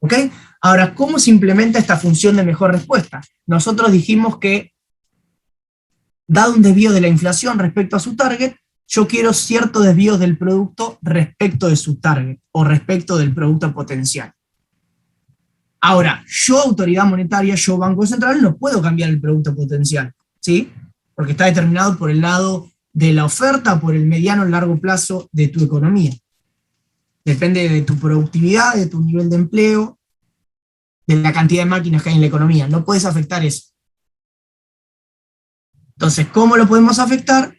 ¿Ok? Ahora, ¿cómo se implementa esta función de mejor respuesta? Nosotros dijimos que, dado un desvío de la inflación respecto a su target, yo quiero cierto desvío del producto respecto de su target, o respecto del producto potencial. Ahora, yo, autoridad monetaria, yo, Banco Central, no puedo cambiar el producto potencial. ¿Sí? Porque está determinado por el lado de la oferta, por el mediano y largo plazo de tu economía. Depende de tu productividad, de tu nivel de empleo, de la cantidad de máquinas que hay en la economía. No puedes afectar eso. Entonces, ¿cómo lo podemos afectar?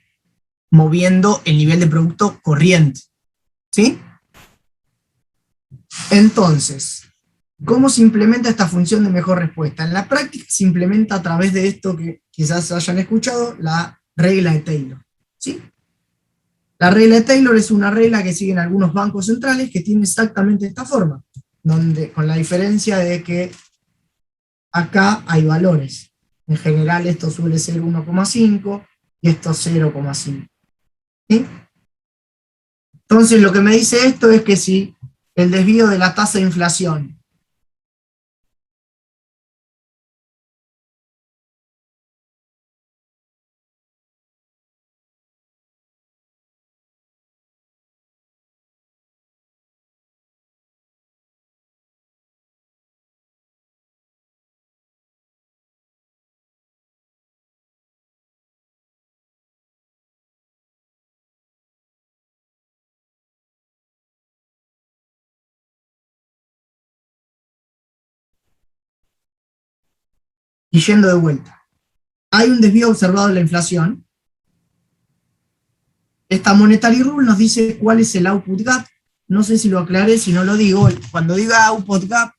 Moviendo el nivel de producto corriente. ¿Sí? Entonces, ¿Cómo se implementa esta función de mejor respuesta? En la práctica se implementa a través de esto que quizás hayan escuchado, la regla de Taylor, ¿sí? La regla de Taylor es una regla que siguen algunos bancos centrales que tiene exactamente esta forma, donde, con la diferencia de que acá hay valores. En general esto suele ser 1,5 y esto 0,5. ¿Sí? Entonces lo que me dice esto es que si el desvío de la tasa de inflación y yendo de vuelta, hay un desvío observado en la inflación, esta monetary rule nos dice cuál es el output gap. No sé si lo aclaré, si no lo digo. Cuando diga output gap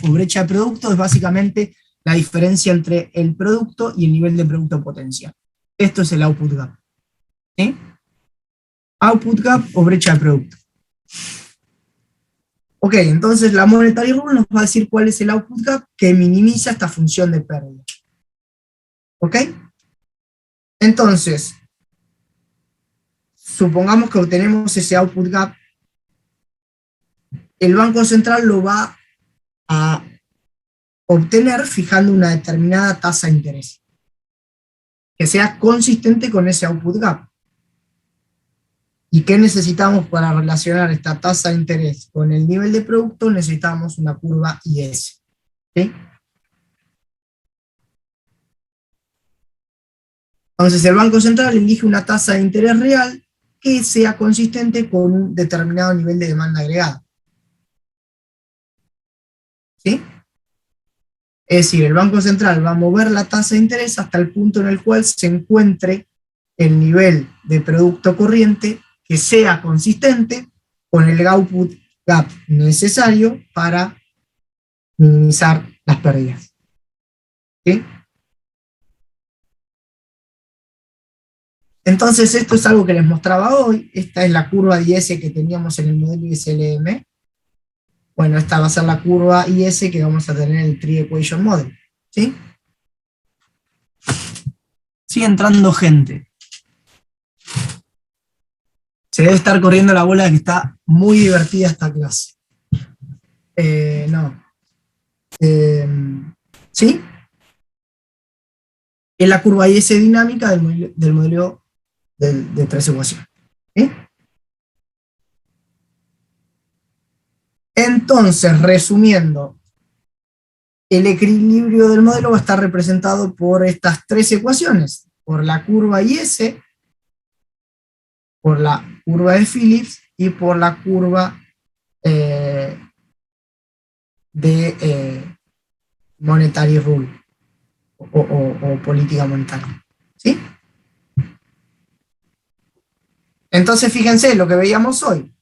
o brecha de producto es básicamente la diferencia entre el producto y el nivel de producto potencial. Esto es el output gap. ¿Sí? Output gap o brecha de producto. Ok, entonces la monetary rule nos va a decir cuál es el output gap que minimiza esta función de pérdida. ¿Ok? Entonces, supongamos que obtenemos ese output gap, el Banco Central lo va a obtener fijando una determinada tasa de interés, que sea consistente con ese output gap. ¿Y qué necesitamos para relacionar esta tasa de interés con el nivel de producto? Necesitamos una curva IS. ¿Sí? Entonces el Banco Central elige una tasa de interés real que sea consistente con un determinado nivel de demanda agregada. ¿Sí? Es decir, el Banco Central va a mover la tasa de interés hasta el punto en el cual se encuentre el nivel de producto corriente que sea consistente con el output gap necesario para minimizar las pérdidas. ¿Sí? Entonces esto es algo que les mostraba hoy. Esta es la curva IS que teníamos en el modelo ISLM. Bueno, esta va a ser la curva IS que vamos a tener en el Tree Equation Model. ¿Sí? Sigue entrando gente. Se debe estar corriendo la bola de que está muy divertida esta clase. No. ¿Sí? Es la curva IS dinámica del modelo de tres ecuaciones. ¿Sí? Entonces, resumiendo, el equilibrio del modelo va a estar representado por estas tres ecuaciones, por la curva IS, por la curva de Phillips y por la curva de monetary rule o política monetaria. ¿Sí? Entonces, fíjense lo que veíamos hoy.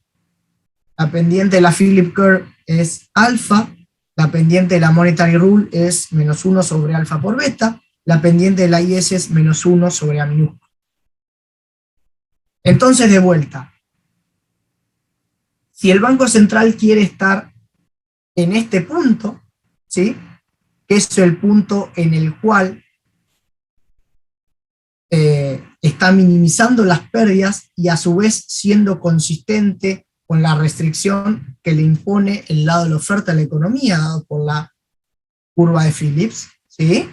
La pendiente de la Phillips curve es alfa, la pendiente de la monetary rule es -1 sobre alfa por beta, la pendiente de la IS es -1 sobre A minúsculo. Entonces, de vuelta, si el Banco Central quiere estar en este punto, ¿sí? Que es el punto en el cual está minimizando las pérdidas y a su vez siendo consistente con la restricción que le impone el lado de la oferta a la economía, dado por la curva de Phillips, ¿sí?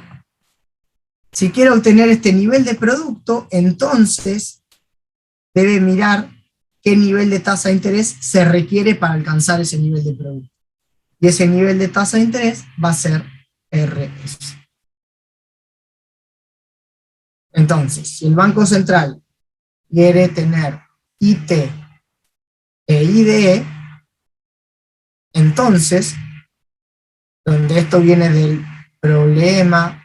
Si quiere obtener este nivel de producto, entonces debe mirar qué nivel de tasa de interés se requiere para alcanzar ese nivel de producto. Y ese nivel de tasa de interés va a ser RS. Entonces, si el Banco Central quiere tener IT e IDE, entonces, donde esto viene del problema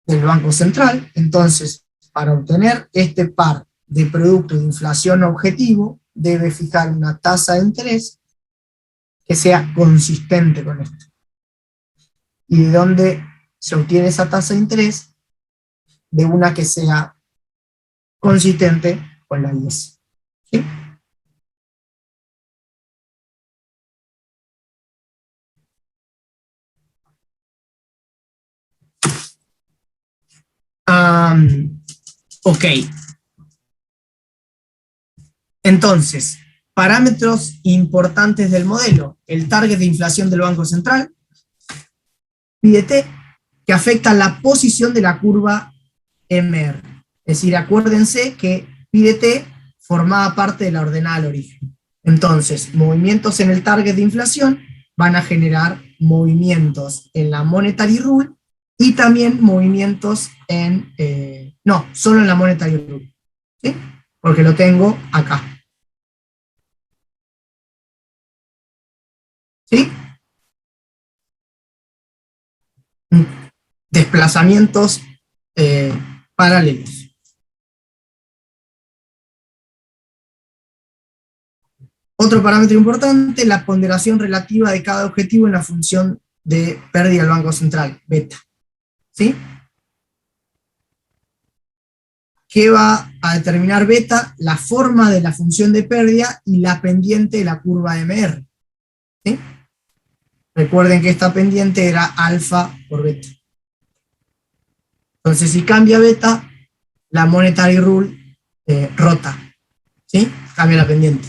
del Banco Central, entonces, para obtener este par de producto de inflación objetivo, debe fijar una tasa de interés que sea consistente con esto. ¿Y de dónde se obtiene esa tasa de interés? De una que sea consistente con la IS. ¿Sí? Ok. Entonces, parámetros importantes del modelo. El target de inflación del Banco Central, PDT, que afecta la posición de la curva MR. Es decir, acuérdense que PDT formaba parte de la ordenada al origen. Entonces, movimientos en el target de inflación van a generar movimientos en la monetary rule y también movimientos en... no, solo en la monetary rule. ¿Sí? Porque lo tengo acá. ¿Sí? Desplazamientos paralelos. Otro parámetro importante, la ponderación relativa de cada objetivo en la función de pérdida del Banco Central, beta. ¿Sí? ¿Qué va a determinar beta? La forma de la función de pérdida y la pendiente de la curva MR. ¿Sí? Recuerden que esta pendiente era alfa por beta. Entonces, si cambia beta, la monetary rule rota. ¿Sí? Cambia la pendiente.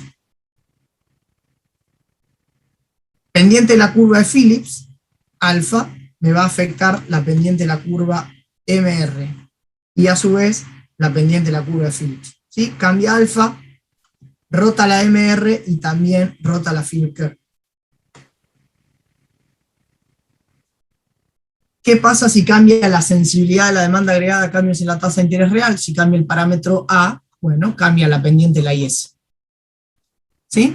Pendiente de la curva de Phillips, alfa, me va a afectar la pendiente de la curva MR. Y a su vez, la pendiente de la curva de Phillips. ¿Sí? Cambia alfa, rota la MR y también rota la Phillips curve. ¿Qué pasa si cambia la sensibilidad de la demanda agregada a cambios en la tasa de interés real? Si cambia el parámetro A, bueno, cambia la pendiente de la IS. ¿Sí?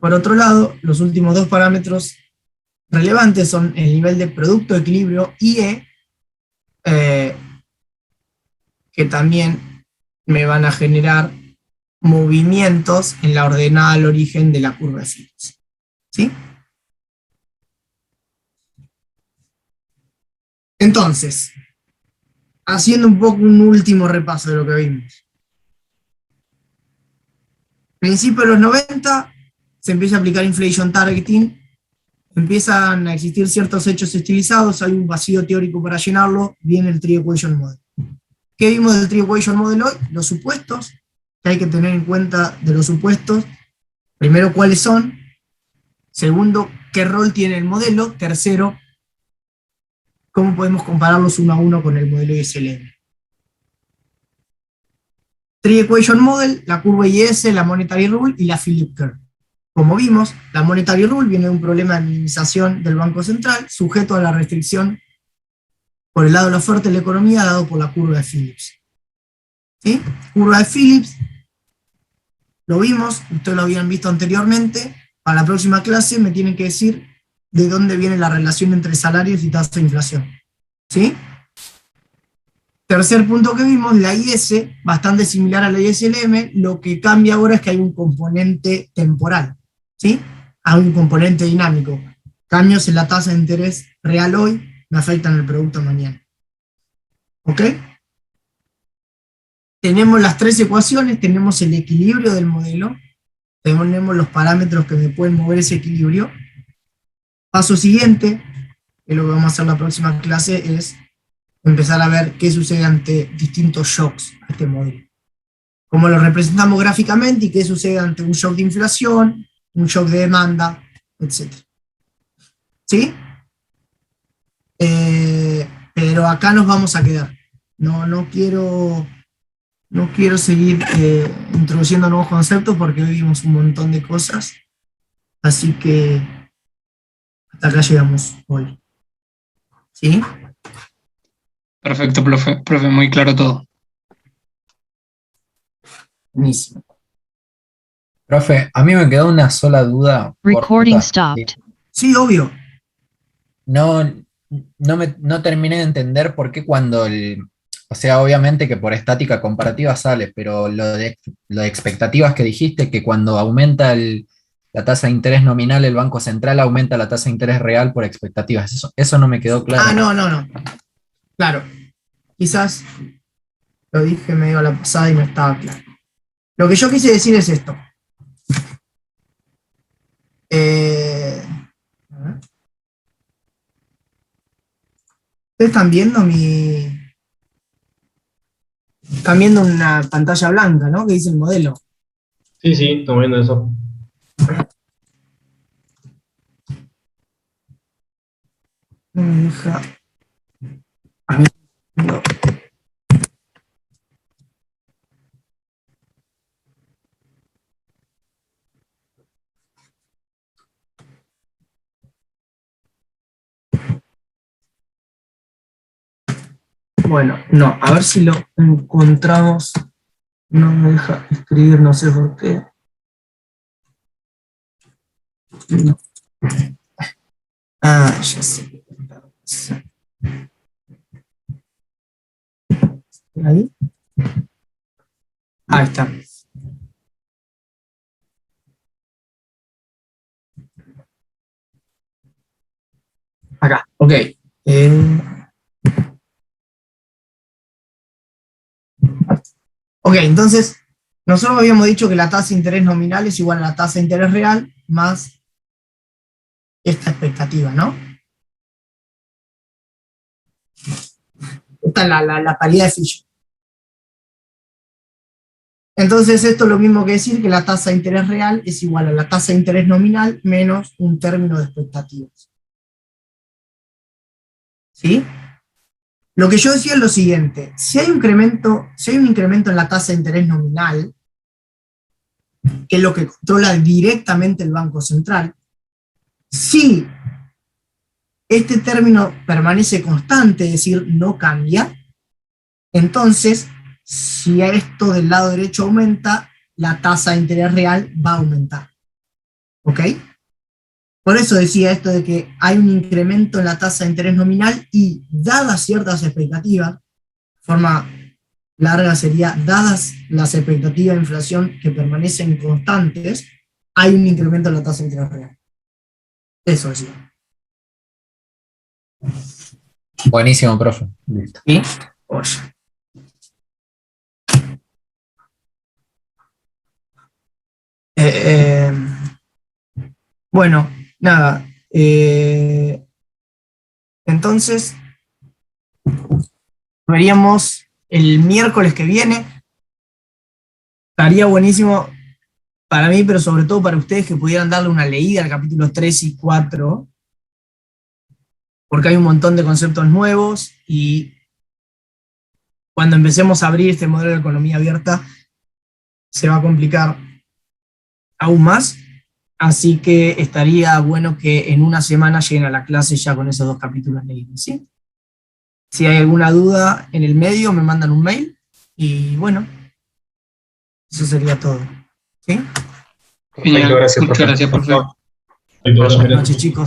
Por otro lado, los últimos dos parámetros relevantes son el nivel de producto de equilibrio IE, que también me van a generar movimientos en la ordenada al origen de la curva de Phillips. ¿Sí? Entonces, haciendo un poco un último repaso de lo que vimos. Principio de los 90, se empieza a aplicar inflation targeting, empiezan a existir ciertos hechos estilizados, hay un vacío teórico para llenarlo, viene el Tree Equation Model. ¿Qué vimos del Tree Equation Model hoy? Los supuestos, que hay que tener en cuenta de los supuestos. Primero, ¿cuáles son? Segundo, ¿qué rol tiene el modelo? Tercero, ¿cómo podemos compararlos uno a uno con el modelo ISLM? Tree Equation Model, la curva IS, la Monetary Rule y la Phillips Curve. Como vimos, la Monetary Rule viene de un problema de minimización del Banco Central, sujeto a la restricción por el lado de la oferta de la economía dado por la curva de Phillips. ¿Sí? Curva de Phillips, lo vimos, ustedes lo habían visto anteriormente. Para la próxima clase me tienen que decir de dónde viene la relación entre salarios y tasa de inflación. ¿Sí? Tercer punto que vimos, la IS, bastante similar a la ISLM, lo que cambia ahora es que hay un componente temporal. ¿Sí? Hay un componente dinámico. Cambios en la tasa de interés real hoy me afectan el producto mañana. ¿Ok? Tenemos las tres ecuaciones, tenemos el equilibrio del modelo, tenemos los parámetros que me pueden mover ese equilibrio. Paso siguiente, que lo que vamos a hacer la próxima clase, es empezar a ver qué sucede ante distintos shocks a este modelo. Cómo lo representamos gráficamente y qué sucede ante un shock de inflación, un shock de demanda, etc. ¿Sí? Pero acá nos vamos a quedar. No quiero seguir introduciendo nuevos conceptos porque hoy vimos un montón de cosas. Así que hasta acá llegamos hoy. ¿Sí? Perfecto, profe, muy claro todo. Buenísimo. Profe, a mí me quedó una sola duda. Recording corta. stopped. Sí, obvio. No terminé de entender por qué cuando O sea, obviamente que por estática comparativa sale, pero lo de expectativas que dijiste, que cuando aumenta la tasa de interés nominal, el Banco Central aumenta la tasa de interés real por expectativas. Eso no me quedó claro. Ah, no. Claro. Quizás lo dije medio a la pasada y no estaba claro. Lo que yo quise decir es esto. A ver. ¿Ustedes están viendo Están viendo una pantalla blanca, ¿no? Que dice el modelo. Sí, estamos viendo eso. No me deja. A ver, no. Bueno, no, a ver si lo encontramos. No me deja escribir, no sé por qué. No. Ah, ya sé. ¿Ahí? Ahí está. Acá, ok. Ok, entonces, nosotros habíamos dicho que la tasa de interés nominal es igual a la tasa de interés real más esta expectativa, ¿no? Esta es la paridad de Fisher. Entonces, esto es lo mismo que decir que la tasa de interés real es igual a la tasa de interés nominal menos un término de expectativas. ¿Sí? Lo que yo decía es lo siguiente, si hay un incremento en la tasa de interés nominal, que es lo que controla directamente el Banco Central, si este término permanece constante, es decir, no cambia, entonces, si esto del lado derecho aumenta, la tasa de interés real va a aumentar. ¿Ok? Por eso decía esto de que hay un incremento en la tasa de interés nominal y dadas ciertas expectativas, de forma larga sería, dadas las expectativas de inflación que permanecen constantes, hay un incremento en la tasa de interés real. Eso decía. Buenísimo, profe. Listo. ¿Sí? Oye. Bueno, nada. Entonces, veríamos el miércoles que viene. Estaría buenísimo para mí, pero sobre todo para ustedes, que pudieran darle una leída al capítulo 3 y 4, porque hay un montón de conceptos nuevos y cuando empecemos a abrir este modelo de economía abierta se va a complicar aún más. Así que estaría bueno que en una semana lleguen a la clase ya con esos 2 capítulos leídos, ¿sí? Si hay alguna duda en el medio, me mandan un mail y bueno, eso sería todo. ¿Sí? Genial. Gracias, Muchas gracias, profe. Buenas Buenas noches, chicos.